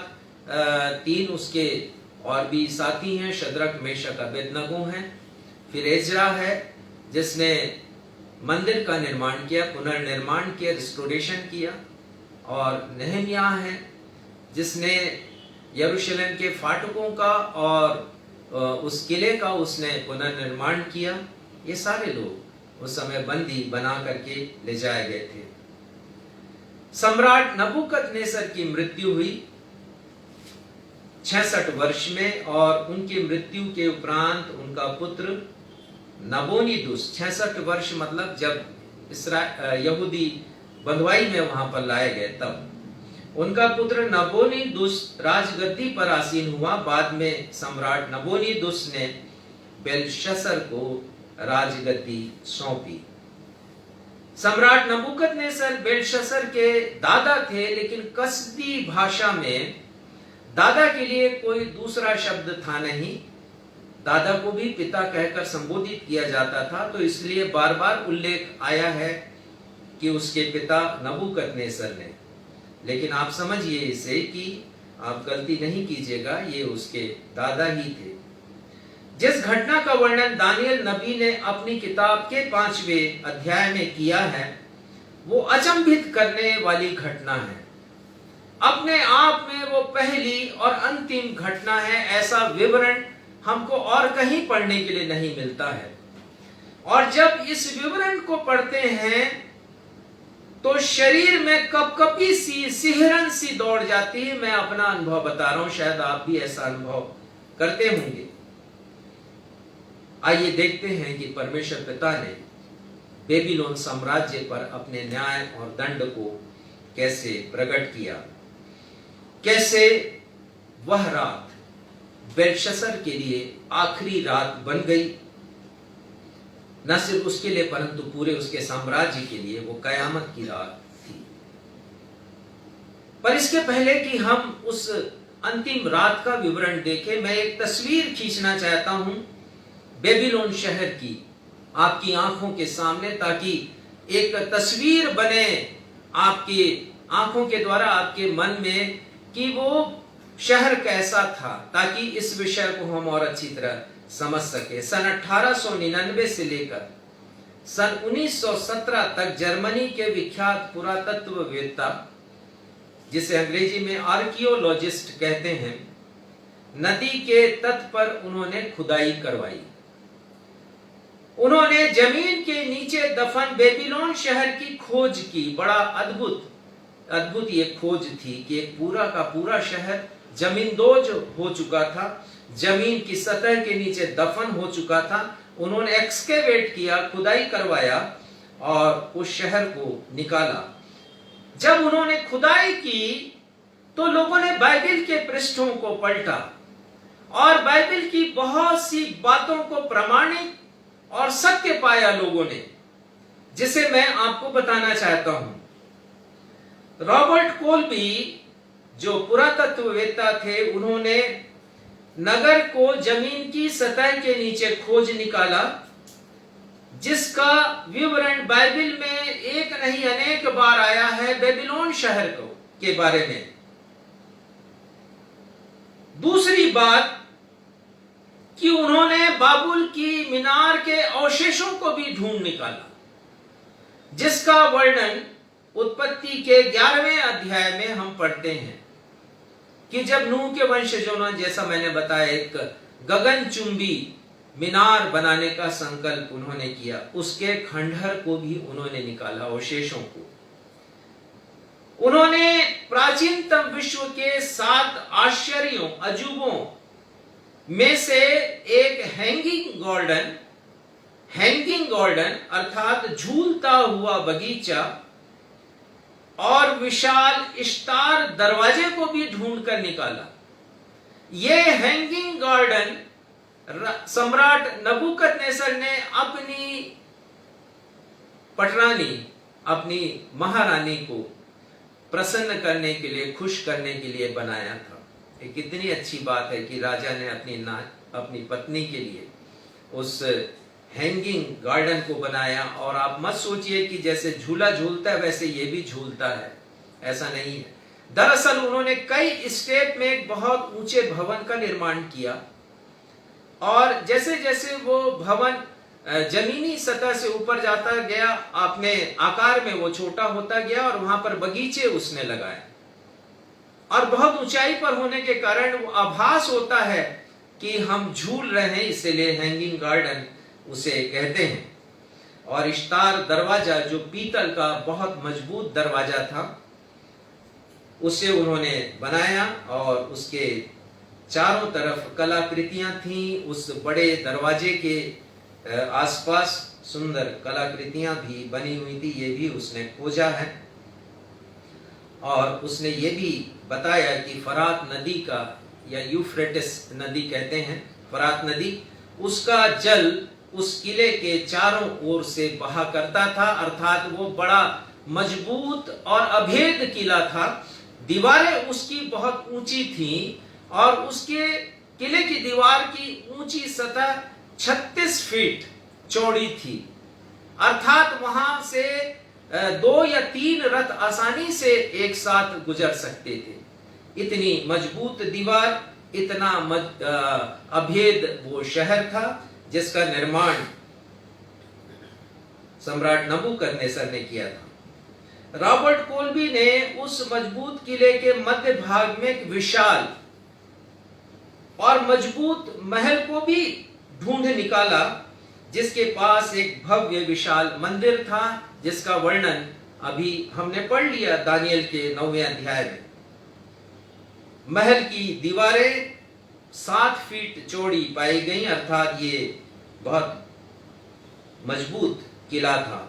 Speaker 1: 3 उसके और भी साथी हैं, शद्रक, मेशक, अबेदनगो हैं। फिर एजरा है, जिसने मंदिर का निर्माण किया, पुनर्निर्माण किया, रिस्टोरेशन किया। और नेहमिया है, जिसने यरूशलेम के फाटकों का और उस किले का उसने पुनर्निर्माण किया। ये सारे लोग उस समय बंदी बना करके ले जाए गए थे। सम्राट नबूकदनेस्सर की मृत्यु हुई 66 वर्ष में, और उनकी मृत्यु के उपरांत उनका पुत्र नबोनीदुस, 66 वर्ष मतलब जब यहूदी बंधुआई में वहां पर लाए गए, तब उनका पुत्र नबोनीदुस राजगद्दी पर आसीन हुआ। बाद में सम्राट नबोनीदुस ने बेलशस्सर को राजगद्दी सौंपी। सम्राट नबूकदनेस्सर बेलशस्सर के दादा थे, लेकिन कसदी भाषा में दादा के लिए कोई दूसरा शब्द था नहीं। दादा को भी पिता कहकर संबोधित किया जाता था, तो इसलिए बार बार उल्लेख आया है कि उसके पिता नबूकदनेस्सर ने। लेकिन आप समझिए इसे कि आप गलती नहीं कीजिएगा, ये उसके दादा ही थे। जिस घटना का वर्णन दानियल नबी ने अपनी किताब के 5वें अध्याय में किया है, वो अचंभित करने वाली घटना है। अपने आप में वो पहली और अंतिम घटना है। ऐसा विवरण हमको और कहीं पढ़ने के लिए नहीं मिलता है। और जब इस विवरण को पढ़ते हैं तो शरीर में कपकपी सी, सिहरन सी दौड़ जाती है। मैं अपना अनुभव बता रहा हूं, शायद आप भी ऐसा अनुभव करते होंगे। आइए देखते हैं कि परमेश्वर पिता ने बेबीलोन साम्राज्य पर अपने न्याय और दंड को कैसे प्रकट किया। कैसे वह रात बेलशस्सर के लिए आखिरी रात बन गई, न सिर्फ उसके लिए परंतु पूरे उसके साम्राज्य के लिए वो कयामत की रात थी। पर इसके पहले कि हम उस अंतिम रात का विवरण देखें, मैं एक तस्वीर खींचना चाहता हूं बेबीलोन शहर की आपकी आंखों के सामने, ताकि एक तस्वीर बने आपकी आंखों के द्वारा आपके मन में कि वो शहर कैसा था, ताकि इस विषय को हम और अच्छी तरह समझ सके। सन 1899 से लेकर सन 1917 तक जर्मनी के विख्यात पुरातत्ववेत्ता, जिसे अंग्रेजी में आर्कियोलॉजिस्ट कहते हैं, नदी के तट पर उन्होंने खुदाई करवाई। उन्होंने जमीन के नीचे दफन बेबीलोन शहर की खोज की। बड़ा अद्भुत ये खोज थी कि एक पूरा का पूरा शहर जमींदोज हो चुका था, जमीन की सतह के नीचे दफन हो चुका था। उन्होंने एक्सकेवेट किया, खुदाई करवाया और उस शहर को निकाला। जब उन्होंने खुदाई की तो लोगों ने बाइबिल के पृष्ठों को पलटा और बाइबिल की बहुत सी बातों को प्रमाणिक और सत्य पाया लोगों ने, जिसे मैं आपको बताना चाहता हूं। रॉबर्ट कोलबी जो पुरातत्ववेत्ता थे, उन्होंने नगर को जमीन की सतह के नीचे खोज निकाला, जिसका विवरण बाइबिल में एक नहीं अनेक बार आया है बेबीलोन शहर को के बारे में। दूसरी बात कि उन्होंने बाबुल की मीनार के अवशेषों को भी ढूंढ निकाला, जिसका वर्णन उत्पत्ति के 11वें अध्याय में हम पढ़ते हैं कि जब नूह के वंशजों ने, जैसा मैंने बताया, एक गगनचुंबी मीनार बनाने का संकल्प उन्होंने किया, उसके खंडहर को भी उन्होंने निकाला, अवशेषों को। उन्होंने प्राचीनतम विश्व के 7 आश्चर्यों, अजूबों में से एक हैंगिंग गार्डन अर्थात झूलता हुआ बगीचा और विशाल इश्तार दरवाजे को भी ढूंढकर निकाला। यह हैंगिंग गार्डन सम्राट नबूकदनेस्सर ने अपनी पटरानी, अपनी महारानी को प्रसन्न करने के लिए, खुश करने के लिए बनाया था। ये कितनी अच्छी बात है कि राजा ने अपनी पत्नी के लिए उस हैंगिंग गार्डन को बनाया। और आप मत सोचिए कि जैसे झूला झूलता है वैसे ये भी झूलता है, ऐसा नहीं है। दरअसल उन्होंने कई स्टेप में एक बहुत ऊंचे भवन का निर्माण किया, और जैसे जैसे वो भवन जमीनी सतह से ऊपर जाता गया, अपने आकार में वो छोटा होता गया, और वहां पर बगीचे उसने लगाए। और बहुत ऊंचाई पर होने के कारण वो आभास होता है कि हम झूल रहे हैं, इसलिए हैंगिंग गार्डन उसे कहते हैं। और इश्तार दरवाजा, जो पीतल का बहुत मजबूत दरवाजा था, उसे उन्होंने बनाया, और उसके चारों तरफ कलाकृतियां थीं। उस बड़े दरवाजे के आसपास सुंदर कलाकृतियां भी बनी हुई थी, ये भी उसने खोजा है। और उसने ये भी बताया कि फरात नदी का, या यूफ्रेटिस नदी कहते हैं, फरात नदी, उसका जल उस किले के चारों ओर से बहा करता था। अर्थात वो बड़ा मजबूत और अभेद किला था। दीवारें उसकी बहुत ऊंची थीं, और उसके किले की दीवार की ऊंची सतह 36 फीट चौड़ी थी। अर्थात वहां से 2 या 3 रथ आसानी से एक साथ गुजर सकते थे। इतनी मजबूत दीवार, इतना अभेद वो शहर था, जिसका निर्माण सम्राट नबूकदनेस्सर ने किया था। रॉबर्ट कोलबी ने उस मजबूत किले के मध्य भाग में एक विशाल और मजबूत महल को भी ढूंढ निकाला, जिसके पास एक भव्य विशाल मंदिर था, जिसका वर्णन अभी हमने पढ़ लिया दानियल के 9वें अध्याय में। महल की दीवारें 7 फीट चौड़ी पाई गई, अर्थात ये बहुत मजबूत किला था,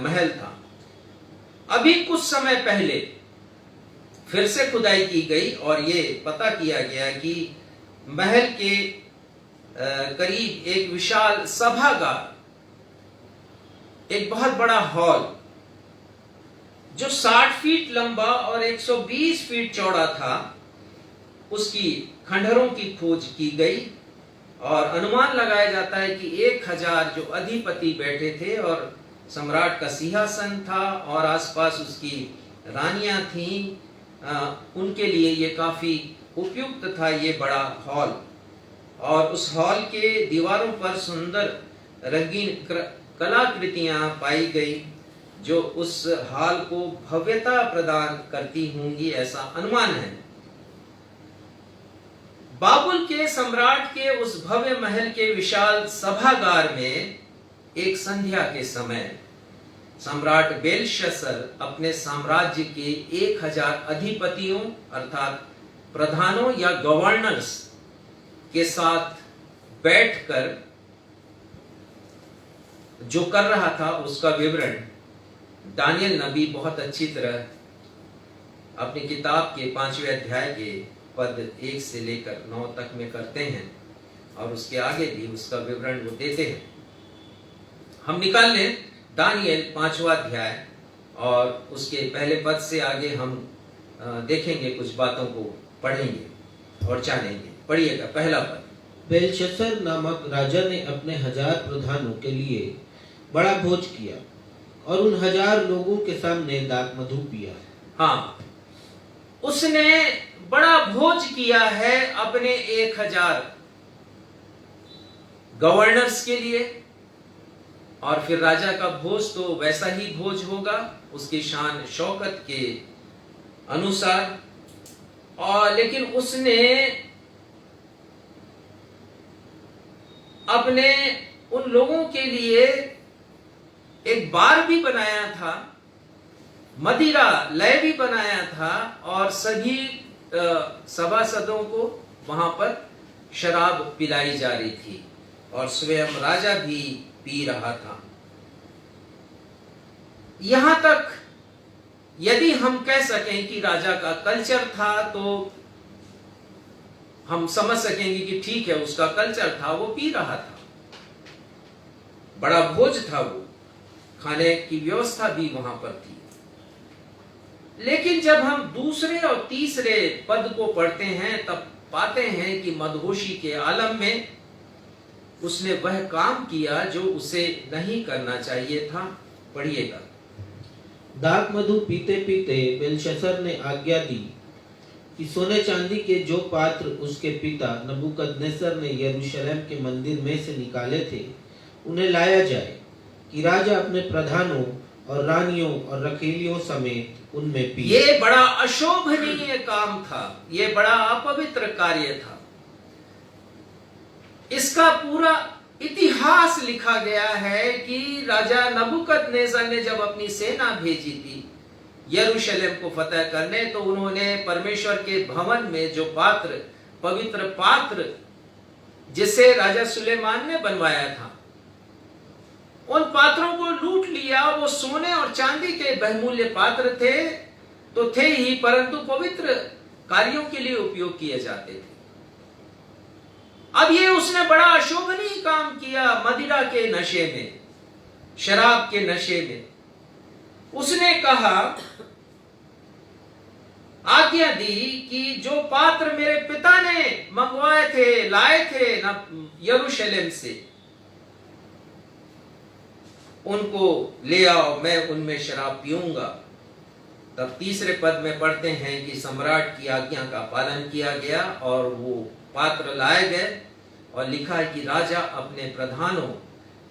Speaker 1: महल था। अभी कुछ समय पहले फिर से खुदाई की गई, और ये पता किया गया कि महल के करीब एक विशाल सभागार, एक बहुत बड़ा हॉल, जो 60 फीट लंबा और 120 फीट चौड़ा था, उसकी खंडहरों की खोज की गई। और अनुमान लगाया जाता है कि 1000 जो अधिपति बैठे थे, और सम्राट का सिंहासन था, और आसपास उसकी रानियां थीं, उनके लिए ये काफी उपयुक्त था ये बड़ा हॉल। और उस हॉल के दीवारों पर सुंदर रंगीन कलाकृतियां पाई गई, जो उस हॉल को भव्यता प्रदान करती होंगी, ऐसा अनुमान है। बाबुल के सम्राट के उस भव्य महल के विशाल सभागार में एक संध्या के समय सम्राट बेलशस्सर अपने साम्राज्य के 1000 अधिपतियों, अर्थात प्रधानों या गवर्नर्स के साथ बैठकर जो कर रहा था, उसका विवरण दानियल नबी बहुत अच्छी तरह अपनी किताब के 5वें अध्याय के पद 1 से लेकर 9 तक में करते हैं, और उसके आगे भी उसका विवरण वो देते हैं। हम निकाल लें दानियल 5वां अध्याय, और उसके पहले पद से आगे हम देखेंगे, कुछ बातों को पढ़ेंगे और जानेंगे। पढ़िएगा पहला पद।
Speaker 2: बेलशस्सर नामक राजा ने अपने 1000 प्रधानों के लिए बड़ा भोज किया, और उन 1000 लोगों के सामने दाख मधु पिया।
Speaker 1: हाँ, उसने बड़ा भोज किया है अपने 1000 गवर्नर्स के लिए। और फिर राजा का भोज तो वैसा ही भोज होगा, उसकी शान शौकत के अनुसार। और लेकिन उसने अपने उन लोगों के लिए एक बार भी बनाया था, मदिरा लय भी बनाया था, और सभी सभासदों को वहां पर शराब पिलाई जा रही थी, और स्वयं राजा भी पी रहा था। यहां तक यदि हम कह सकें कि राजा का कल्चर था, तो हम समझ सकेंगे कि ठीक है, उसका कल्चर था, वो पी रहा था, बड़ा भोज था, वो खाने की व्यवस्था भी वहां पर थी। लेकिन जब हम दूसरे और तीसरे पद को पढ़ते हैं तब पाते हैं कि मदहोशी के आलम में उसने वह काम किया जो उसे नहीं करना चाहिए था। पढ़िएगा।
Speaker 2: दाख मधु पीते पीते बेलशस्सर ने आज्ञा दी कि सोने चांदी के जो पात्र उसके पिता नबूकदनेस्सर ने यरूशलेम के मंदिर में से निकाले थे उन्हें लाया जाए, कि राजा अपने प्रधानों और रानियों और रखैलियों समेत उनमें पी।
Speaker 1: ये बड़ा अशोभनीय काम था, ये बड़ा अपवित्र कार्य था। इसका पूरा इतिहास लिखा गया है कि राजा नबूकदनेस्सर ने जब अपनी सेना भेजी थी यरूशलेम को फतह करने, तो उन्होंने परमेश्वर के भवन में जो पात्र, पवित्र पात्र जिसे राजा सुलेमान ने बनवाया था, उन पात्रों को लूट लिया। वो सोने और चांदी के बहुमूल्य पात्र थे तो थे ही, परंतु पवित्र कार्यों के लिए उपयोग किए जाते थे। अब ये उसने बड़ा अशोभनीय काम किया। मदिरा के नशे में, शराब के नशे में उसने कहा, आज्ञा दी कि जो पात्र मेरे पिता ने मंगवाए थे, लाए थे यरूशलेम से, उनको ले आओ, मैं उनमें शराब पीऊंगा। तब तीसरे पद में पढ़ते हैं कि सम्राट की आज्ञा का पालन किया गया और वो पात्र लाए गए, और लिखा है कि राजा अपने प्रधानों,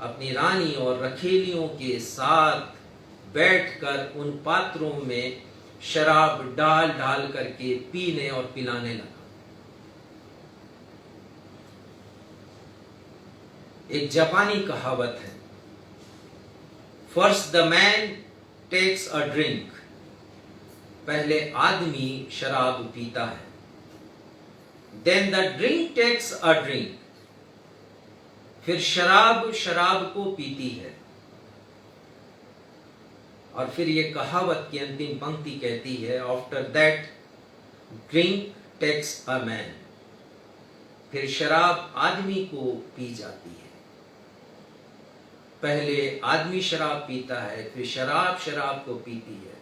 Speaker 1: अपनी रानी और रखेलियों के साथ बैठकर उन पात्रों में शराब डाल डाल करके पीने और पिलाने लगा। एक जापानी कहावत है, first the man takes a drink, पहले आदमी शराब पीता है, then the drink takes a drink, फिर शराब शराब को पीती है। और फिर ये कहावत की अंतिम पंक्ति कहती है, after that drink takes a man, फिर शराब आदमी को पी जाती है। पहले आदमी शराब पीता है, फिर शराब शराब को पीती है,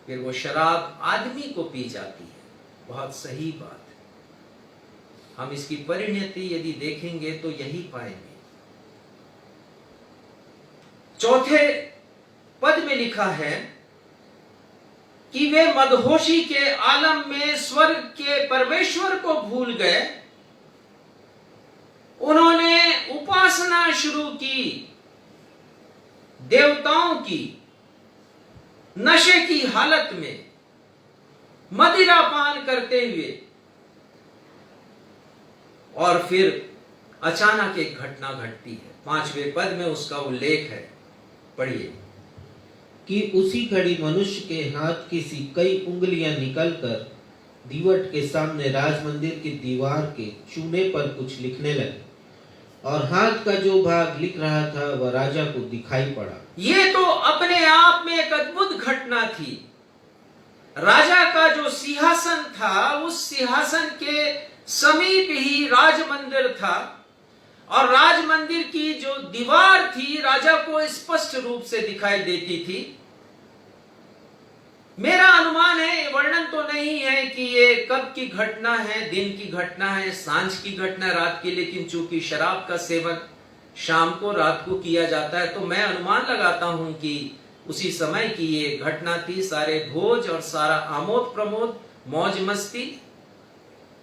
Speaker 1: फिर वो शराब आदमी को पी जाती है। बहुत सही बात है। हम इसकी परिणति यदि देखेंगे तो यही पाएंगे। चौथे पद में लिखा है कि वे मदहोशी के आलम में स्वर्ग के परमेश्वर को भूल गए। उन्होंने उपासना शुरू की देवताओं की, नशे की हालत में, मदिरा पान करते हुए। और फिर अचानक एक घटना घटती है। 5वें पद में उसका उल्लेख है, पढ़िए।
Speaker 2: कि उसी घड़ी मनुष्य के हाथ की सी कई उंगलियां निकलकर दीवट के सामने राजमंदिर की दीवार के चूने पर कुछ लिखने लगे, और हाथ का जो भाग लिख रहा था वह राजा को दिखाई पड़ा।
Speaker 1: ये तो अपने आप में एक अद्भुत घटना थी। राजा का जो सिंहासन था, उस सिंहासन के समीप ही राजमंदिर था, और राजमंदिर की जो दीवार थी राजा को स्पष्ट रूप से दिखाई देती थी। मेरा अनुमान है, वर्णन तो नहीं है कि ये कब की घटना है, दिन की घटना है, सांझ की घटना है, रात की, लेकिन चूंकि शराब का सेवन शाम को, रात को किया जाता है, तो मैं अनुमान लगाता हूं कि उसी समय की ये घटना थी। सारे भोज और सारा आमोद प्रमोद, मौज मस्ती,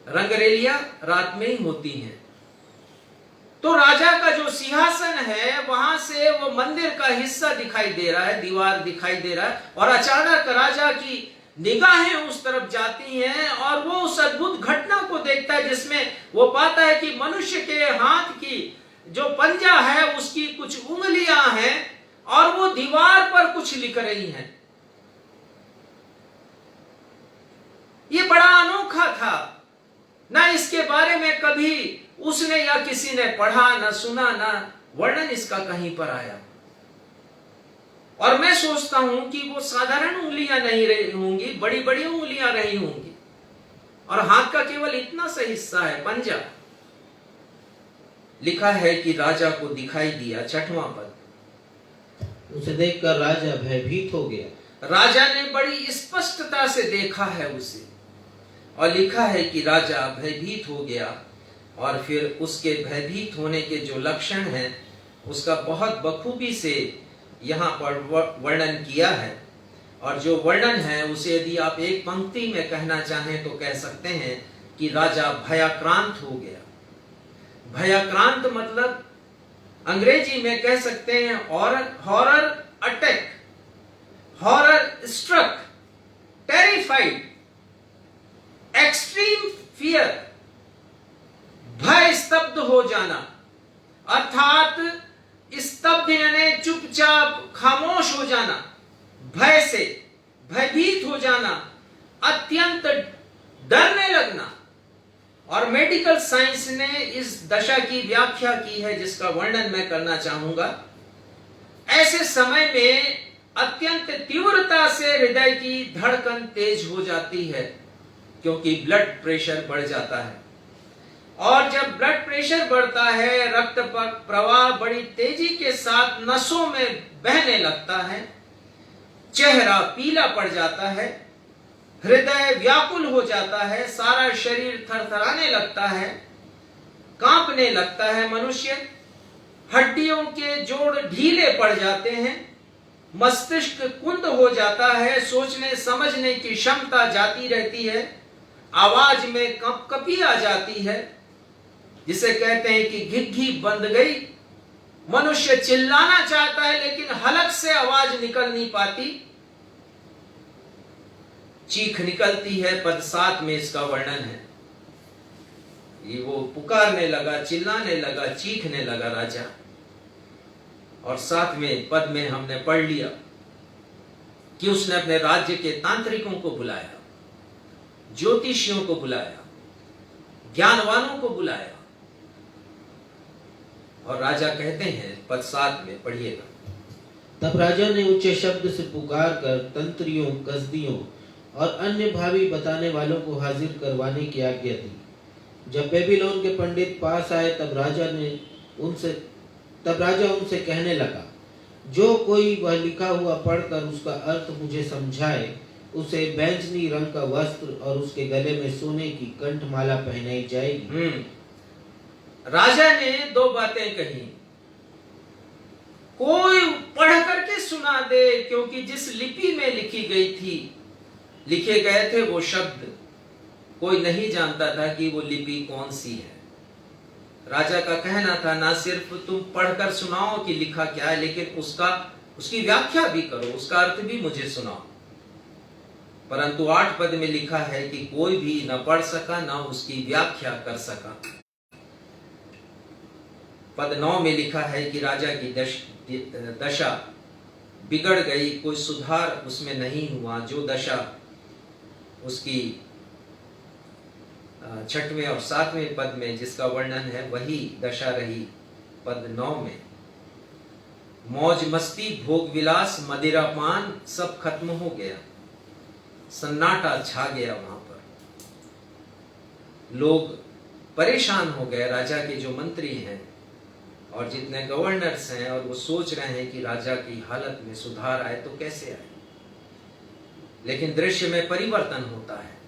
Speaker 1: रंगरेलिया रात में ही होती हैं। तो राजा का जो सिंहासन है वहां से वो मंदिर का हिस्सा दिखाई दे रहा है, दीवार दिखाई दे रहा है, और अचानक राजा की निगाहें उस तरफ जाती हैं और वो उस अद्भुत घटना को देखता है जिसमें वो पाता है कि मनुष्य के हाथ की जो पंजा है उसकी कुछ उंगलियां हैं और वो दीवार पर कुछ लिख रही हैं। ये बड़ा अनोखा था। ना इसके बारे में कभी उसने या किसी ने पढ़ा, ना सुना, ना वर्णन इसका कहीं पर आया। और मैं सोचता हूं कि वो साधारण उंगलियां नहीं रही होंगी, बड़ी बड़ी उंगलियां रही होंगी, और हाथ का केवल इतना सा हिस्सा है, पंजा। लिखा है कि राजा को दिखाई दिया। 6वां पद।
Speaker 2: उसे देखकर राजा भयभीत हो गया
Speaker 3: राजा ने बड़ी स्पष्टता से देखा है उसे, और लिखा है कि राजा भयभीत हो गया, और फिर उसके भयभीत होने के जो लक्षण हैं उसका बहुत बखूबी से यहाँ पर वर्णन किया है। और जो वर्णन है उसे यदि आप एक पंक्ति में कहना चाहें तो कह सकते हैं कि राजा भयाक्रांत हो गया। भयाक्रांत मतलब अंग्रेजी में कह सकते हैं horror attack, horror struck, terrified, extreme fear, भय स्तब्ध हो जाना, अर्थात स्तब्ध यानी चुपचाप खामोश हो जाना, भय से भयभीत हो जाना, अत्यंत डरने लगना। और मेडिकल साइंस ने इस दशा की व्याख्या की है जिसका वर्णन मैं करना चाहूंगा। ऐसे समय में अत्यंत तीव्रता से हृदय की धड़कन तेज हो जाती है, क्योंकि ब्लड प्रेशर बढ़ जाता है, और जब ब्लड प्रेशर बढ़ता है रक्त प्रवाह बड़ी तेजी के साथ नसों में बहने लगता है, चेहरा पीला पड़ जाता है, हृदय व्याकुल हो जाता है, सारा शरीर थरथराने लगता है, कांपने लगता है मनुष्य, हड्डियों के जोड़ ढीले पड़ जाते हैं, मस्तिष्क कुंद हो जाता है, सोचने समझने की क्षमता जाती रहती है, आवाज में कंपकपी आ जाती है, जिसे कहते हैं कि घिघी बंद गई। मनुष्य चिल्लाना चाहता है लेकिन हलक से आवाज निकल नहीं पाती, चीख निकलती है। पद 7 में इसका वर्णन है। ये वो पुकारने लगा, चिल्लाने लगा, चीखने लगा राजा। और 7वें पद में हमने पढ़ लिया कि उसने अपने राज्य के तांत्रिकों को बुलाया, ज्योतिषियों को बुलाया, ज्ञानवानों को बुलाया, और राजा कहते हैं पद 7 में पढ़िएगा।
Speaker 2: तब राजा ने ऊंचे शब्द से पुकार कर तंत्रियों, कसदियों और अन्य भावी बताने वालों को हाजिर करवाने की आज्ञा दी। जब बेबीलोन के पंडित पास आए तब राजा उनसे कहने लगा, जो कोई वह लिखा हुआ पढ़कर उसका अर्थ मुझे समझाए, उसे बैंजनी रंग का वस्त्र और उसके गले में सोने की कंठमाला पहनाई जाएगी।
Speaker 3: राजा ने 2 बातें कही। कोई पढ़ करके सुना दे, क्योंकि जिस लिपि में लिखी गई थी, लिखे गए थे वो शब्द, कोई नहीं जानता था कि वो लिपि कौन सी है। राजा का कहना था ना सिर्फ तुम पढ़कर सुनाओ कि लिखा क्या है, लेकिन उसकी व्याख्या भी करो, उसका अर्थ भी मुझे सुनाओ। परंतु 8 पद में लिखा है कि कोई भी न पढ़ सका न उसकी व्याख्या कर सका। पद 9 में लिखा है कि राजा की दशा बिगड़ गई, कोई सुधार उसमें नहीं हुआ। जो दशा उसकी 6वें और 7वें पद में जिसका वर्णन है वही दशा रही पद 9 में। मौज मस्ती, भोग विलास, मदिरापान सब खत्म हो गया, सन्नाटा छा गया। वहां पर लोग परेशान हो गए, राजा के जो मंत्री हैं और जितने गवर्नर्स हैं, और वो सोच रहे हैं कि राजा की हालत में सुधार आए तो कैसे आए। लेकिन दृश्य में परिवर्तन होता है।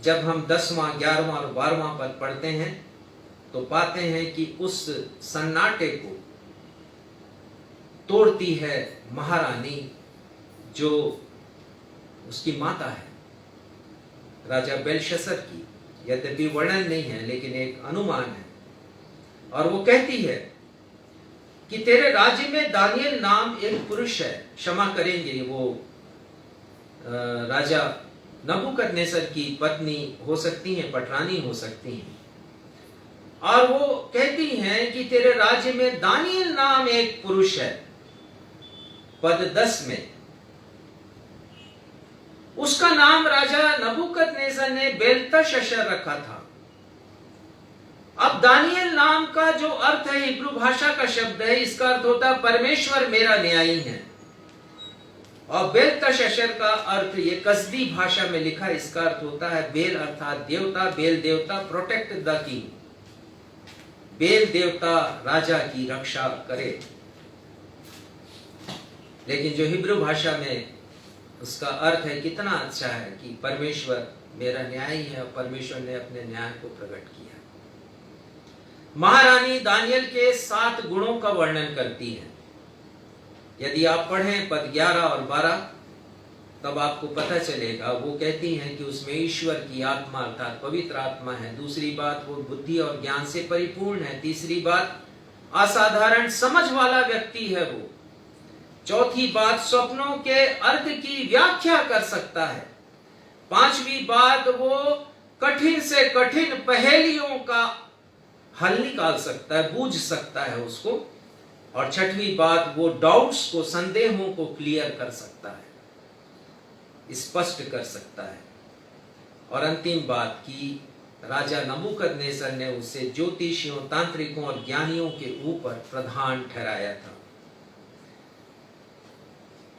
Speaker 3: जब हम 10वां, 11वां और 12वां पद पढ़ते हैं तो पाते हैं कि उस सन्नाटे को तोड़ती है महारानी, जो उसकी माता है, राजा बेलशस्सर की। यद्यपि वर्णन नहीं है लेकिन एक अनुमान है, और वो कहती है कि तेरे राज्य में दानियल नाम एक पुरुष है। क्षमा करेंगे, वो राजा नबूकदनेस्सर की पत्नी हो सकती हैं, पटरानी हो सकती हैं। और वो कहती हैं कि तेरे राज्य में दानियल नाम एक पुरुष है। पद 10 में उसका नाम राजा नबूकदनेस्सर ने बेलतशस्सर रखा था। अब दानियल नाम का जो अर्थ है, हिब्रू भाषा का शब्द है, इसका अर्थ होता है परमेश्वर मेरा न्यायी है। और बेलतशस्सर का अर्थ, ये कसदी भाषा में लिखा, इसका अर्थ होता है बेल अर्थात देवता, बेल देवता प्रोटेक्ट द किंग, बेल देवता राजा की रक्षा करे। लेकिन जो हिब्रू भाषा में
Speaker 1: उसका अर्थ है कितना अच्छा है कि परमेश्वर मेरा न्यायी है और परमेश्वर ने अपने न्याय को प्रकट किया। महारानी दानियल के 7 गुणों का वर्णन करती है। यदि आप पढ़ें पद 11 और 12 तब आपको पता चलेगा। वो कहती हैं कि उसमें ईश्वर की आत्मा अर्थात पवित्र आत्मा है। दूसरी बात, वो बुद्धि और ज्ञान से परिपूर्ण है। तीसरी बात, असाधारण समझ वाला व्यक्ति है वो। चौथी बात, स्वप्नों के अर्थ की व्याख्या कर सकता है। पांचवी बात, वो कठिन से कठिन पहेलियों का हल निकाल सकता है, बूझ सकता है उसको। और छठवीं बात, वो डाउट्स को, संदेहों को क्लियर कर सकता है, स्पष्ट कर सकता है। और अंतिम बात कि राजा नबूकदनेस्सर ने उसे ज्योतिषियों, तांत्रिकों और ज्ञानियों के ऊपर प्रधान ठहराया था।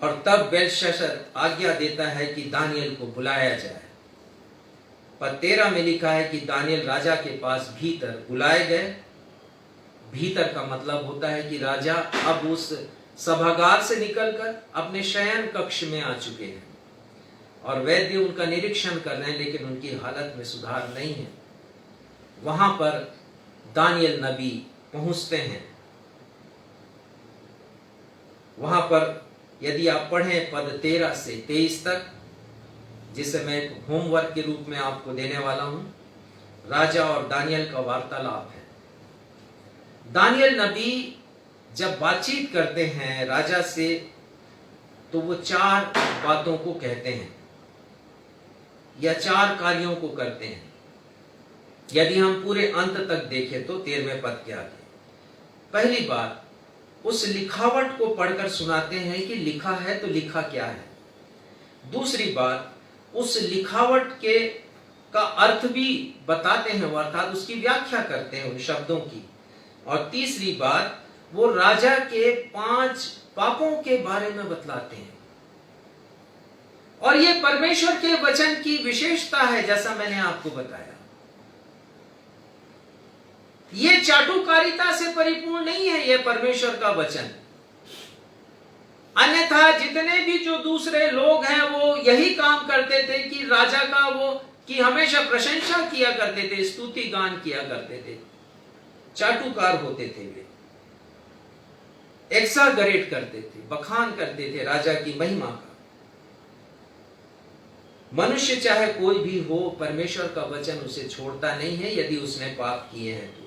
Speaker 1: और तब बेलशस्सर आज्ञा देता है कि दानियल को बुलाया जाए। पद 13 में लिखा है कि दानियल राजा के पास भीतर बुलाए गए। भीतर का मतलब होता है कि राजा अब उस सभागार से निकलकर अपने शयन कक्ष में आ चुके हैं और वैद्य उनका निरीक्षण कर रहे हैं, लेकिन उनकी हालत में सुधार नहीं है। वहां पर दानियल नबी पहुंचते हैं। वहां पर यदि आप पढ़ें पद 13 से 23 तक, जिसे मैं होमवर्क के रूप में आपको देने वाला हूं, राजा और दानियल का वार्तालाप है। दानियल नबी जब बातचीत करते हैं राजा से तो वो 4 बातों को कहते हैं या 4 कार्यों को करते हैं। यदि हम पूरे अंत तक देखें तो 13वें पद के आगे पहली बात, उस लिखावट को पढ़कर सुनाते हैं कि लिखा है तो लिखा क्या है। दूसरी बात, उस लिखावट के का अर्थ भी बताते हैं, अर्थात उसकी व्याख्या करते हैं उन शब्दों की। और तीसरी बात, वो राजा के 5 पापों के बारे में बतलाते हैं। और ये परमेश्वर के वचन की विशेषता है, जैसा मैंने आपको बताया। ये चाटुकारिता से परिपूर्ण नहीं है ये परमेश्वर का वचन। अन्यथा जितने भी जो दूसरे लोग हैं वो यही काम करते थे कि राजा का वो कि हमेशा प्रशंसा किया करते थे, स्तुति गान किया करते थे, चाटुकार होते थे। वे एक्सागरेट करते थे, बखान करते थे राजा की महिमा का। मनुष्य चाहे कोई भी हो, परमेश्वर का वचन उसे छोड़ता नहीं है यदि उसने पाप किए हैं तो।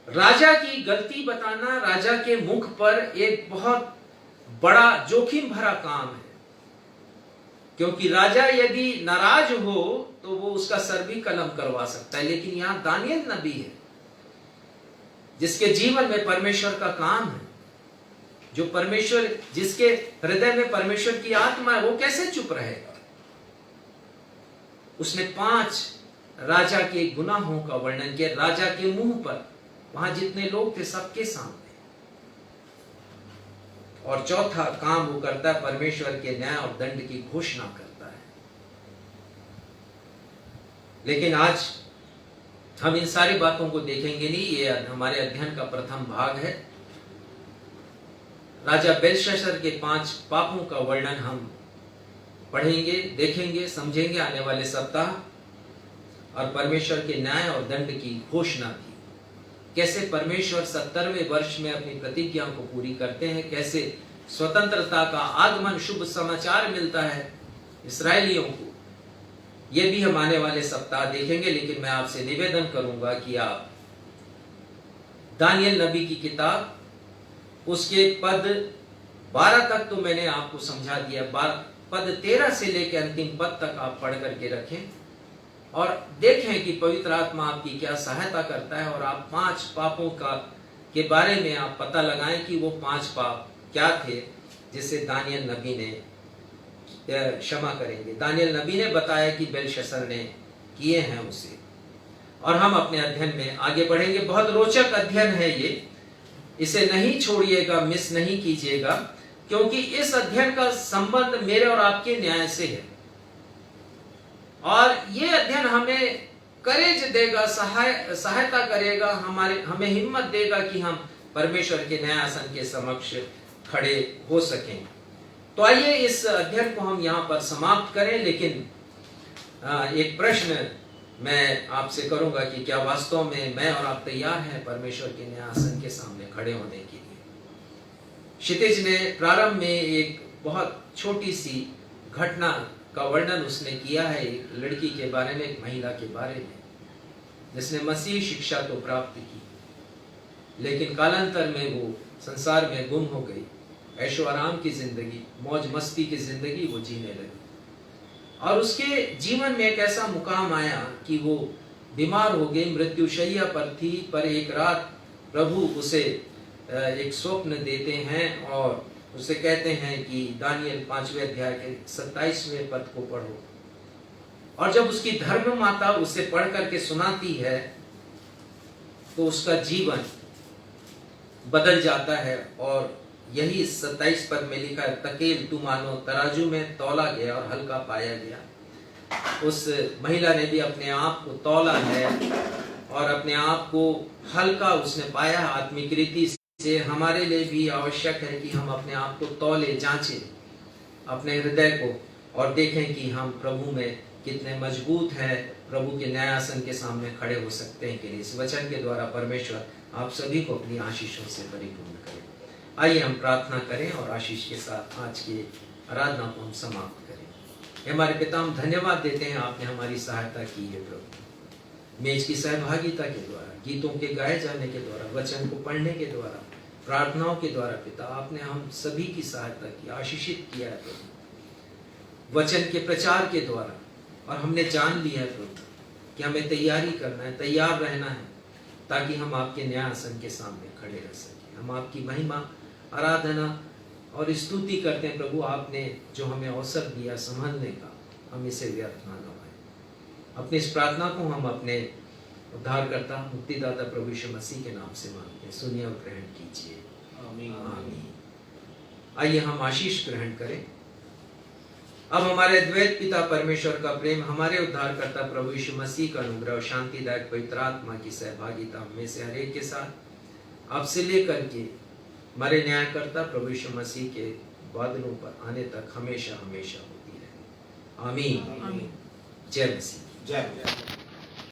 Speaker 1: राजा की गलती बताना राजा के मुख पर एक बहुत बड़ा जोखिम भरा काम है, क्योंकि राजा यदि नाराज हो तो वो उसका सर भी कलम करवा सकता है। लेकिन यहां दानियल नबी है जिसके जीवन में परमेश्वर का काम है, जो परमेश्वर, जिसके हृदय में परमेश्वर की आत्मा है, वो कैसे चुप रहेगा। उसने 5 राजा के गुनाहों का वर्णन किया, राजा के मुंह पर, वहां जितने लोग थे सबके सामने। और चौथा काम वो करता है, परमेश्वर के न्याय और दंड की घोषणा करता है। लेकिन आज हम इन सारी बातों को देखेंगे नहीं, ये हमारे अध्ययन का प्रथम भाग है। राजा बेलशस्सर के 5 पापों का वर्णन हम पढ़ेंगे, देखेंगे, समझेंगे आने वाले सप्ताह, और परमेश्वर के न्याय और दंड की घोषणा भी। कैसे परमेश्वर 70वें वर्ष में अपनी प्रतिज्ञा को पूरी करते हैं, कैसे स्वतंत्रता का आगमन, शुभ समाचार मिलता है इस्राएलियों को, यह भी हम आने वाले सप्ताह देखेंगे। लेकिन मैं आपसे निवेदन करूंगा कि आप दानियल नबी की किताब, उसके पद 12 तक तो मैंने आपको समझा दिया, पद 13 से लेकर अंतिम पद तक आप पढ़ करके रखें और देखें कि पवित्र आत्मा आपकी क्या सहायता करता है। और आप 5 पापों के बारे में आप पता लगाएं कि वो 5 पाप क्या थे जिसे दानियल नबी ने क्षमा करेंगे। दानियल नबी ने बताया कि बेलशस्सर ने किए हैं उसे। और हम अपने अध्ययन में आगे बढ़ेंगे। बहुत रोचक अध्ययन है ये, इसे नहीं छोड़िएगा, मिस नहीं कीजिएगा, क्योंकि इस अध्ययन का संबंध मेरे और आपके न्याय से है। और ये अध्ययन हमें करेज देगा, सहायता करेगा, हमें हिम्मत देगा कि हम परमेश्वर के न्यायासन के समक्ष खड़े हो सकें। तो आइए इस अध्ययन को हम यहाँ पर समाप्त करें, लेकिन एक प्रश्न मैं आपसे करूंगा कि क्या वास्तव में मैं और आप तैयार हैं परमेश्वर के न्यायासन के सामने खड़े होने के लिए। क्षितिज ने प्रारंभ में एक बहुत छोटी सी घटना का वर्णन उसने किया है, एक लड़की के बारे में, एक महिला के बारे में, जिसने मसीह शिक्षा तो प्राप्त की, लेकिन कालांतर में वो संसार में गुम हो गई। ऐशो आराम की जिंदगी, मौज मस्ती की जिंदगी वो जीने लगी, और उसके जीवन में एक ऐसा मुकाम आया कि वो बीमार हो गई, मृत्युशैया पर थी। पर एक रात प्रभु उसे एक स्वप्न देते हैं और उसे कहते हैं कि दानियल 5वें अध्याय के 27वें पद को पढ़ो। और जब उसकी धर्म माता उसे पढ़ करके सुनाती है तो उसका जीवन बदल जाता है। और यही 27 पद में लिखा है, तकेल तू मानो तराजू में तौला गया और हल्का पाया गया। उस महिला ने भी अपने आप को तौला है और अपने आप को हल्का उसने पाया आत्मिक रीति से। हमारे लिए भी आवश्यक है कि हम अपने आप को तौले, जांचें अपने हृदय को और देखें कि हम प्रभु में कितने मजबूत हैं, प्रभु के न्यायासन के सामने खड़े हो सकते हैं कि नहीं। इस वचन के द्वारा परमेश्वर आप सभी को अपनी आशीषों से परिपूर्ण करें। आइए हम प्रार्थना करें और आशीष के साथ आज की आराधना को हम समाप्त करें। हमारे पिता, हम धन्यवाद देते हैं, आपने हमारी सहायता की है प्रभु। मेज की सहभागिता के द्वारा, गीतों के गाए जाने के द्वारा, वचन को पढ़ने के द्वारा, प्रार्थनाओं के द्वारा पिता आपने हम सभी की सहायता की, आशीषित किया है प्रभु। वचन के प्रचार के द्वारा, और हमने जान लिया है प्रभु कि हमें तैयारी करना है, तैयार रहना है, ताकि हम आपके न्यायासन के सामने खड़े रह सकें। हम आपकी महिमा, आराधना और स्तुति करते हैं प्रभु। आपने जो हमें अवसर दिया संभालने का, हम इसे व्यर्थ ना गवाएं। अपनी इस प्रार्थना को हम अपने उद्धारकर्ता, मुक्तिदाता प्रभु यीशु मसीह के नाम से मांगते हैं, सुनिए और ग्रहण कीजिए। आमीन। आमीन। आइए हम आशीष ग्रहण करें। अब हमारे द्वैत पिता परमेश्वर का प्रेम, हमारे उद्धारकर्ता प्रभु यीशु मसीह का अनुग्रह और शांतिदायक पवित्र आत्मा की सहभागिता में से हर एक के साथ, आपसे लेकर के हमारे न्यायकर्ता प्रभु यीशु मसीह के बादलों पर आने तक हमेशा हमेशा होती रहे। आमीन। जय मसीह।
Speaker 2: जय।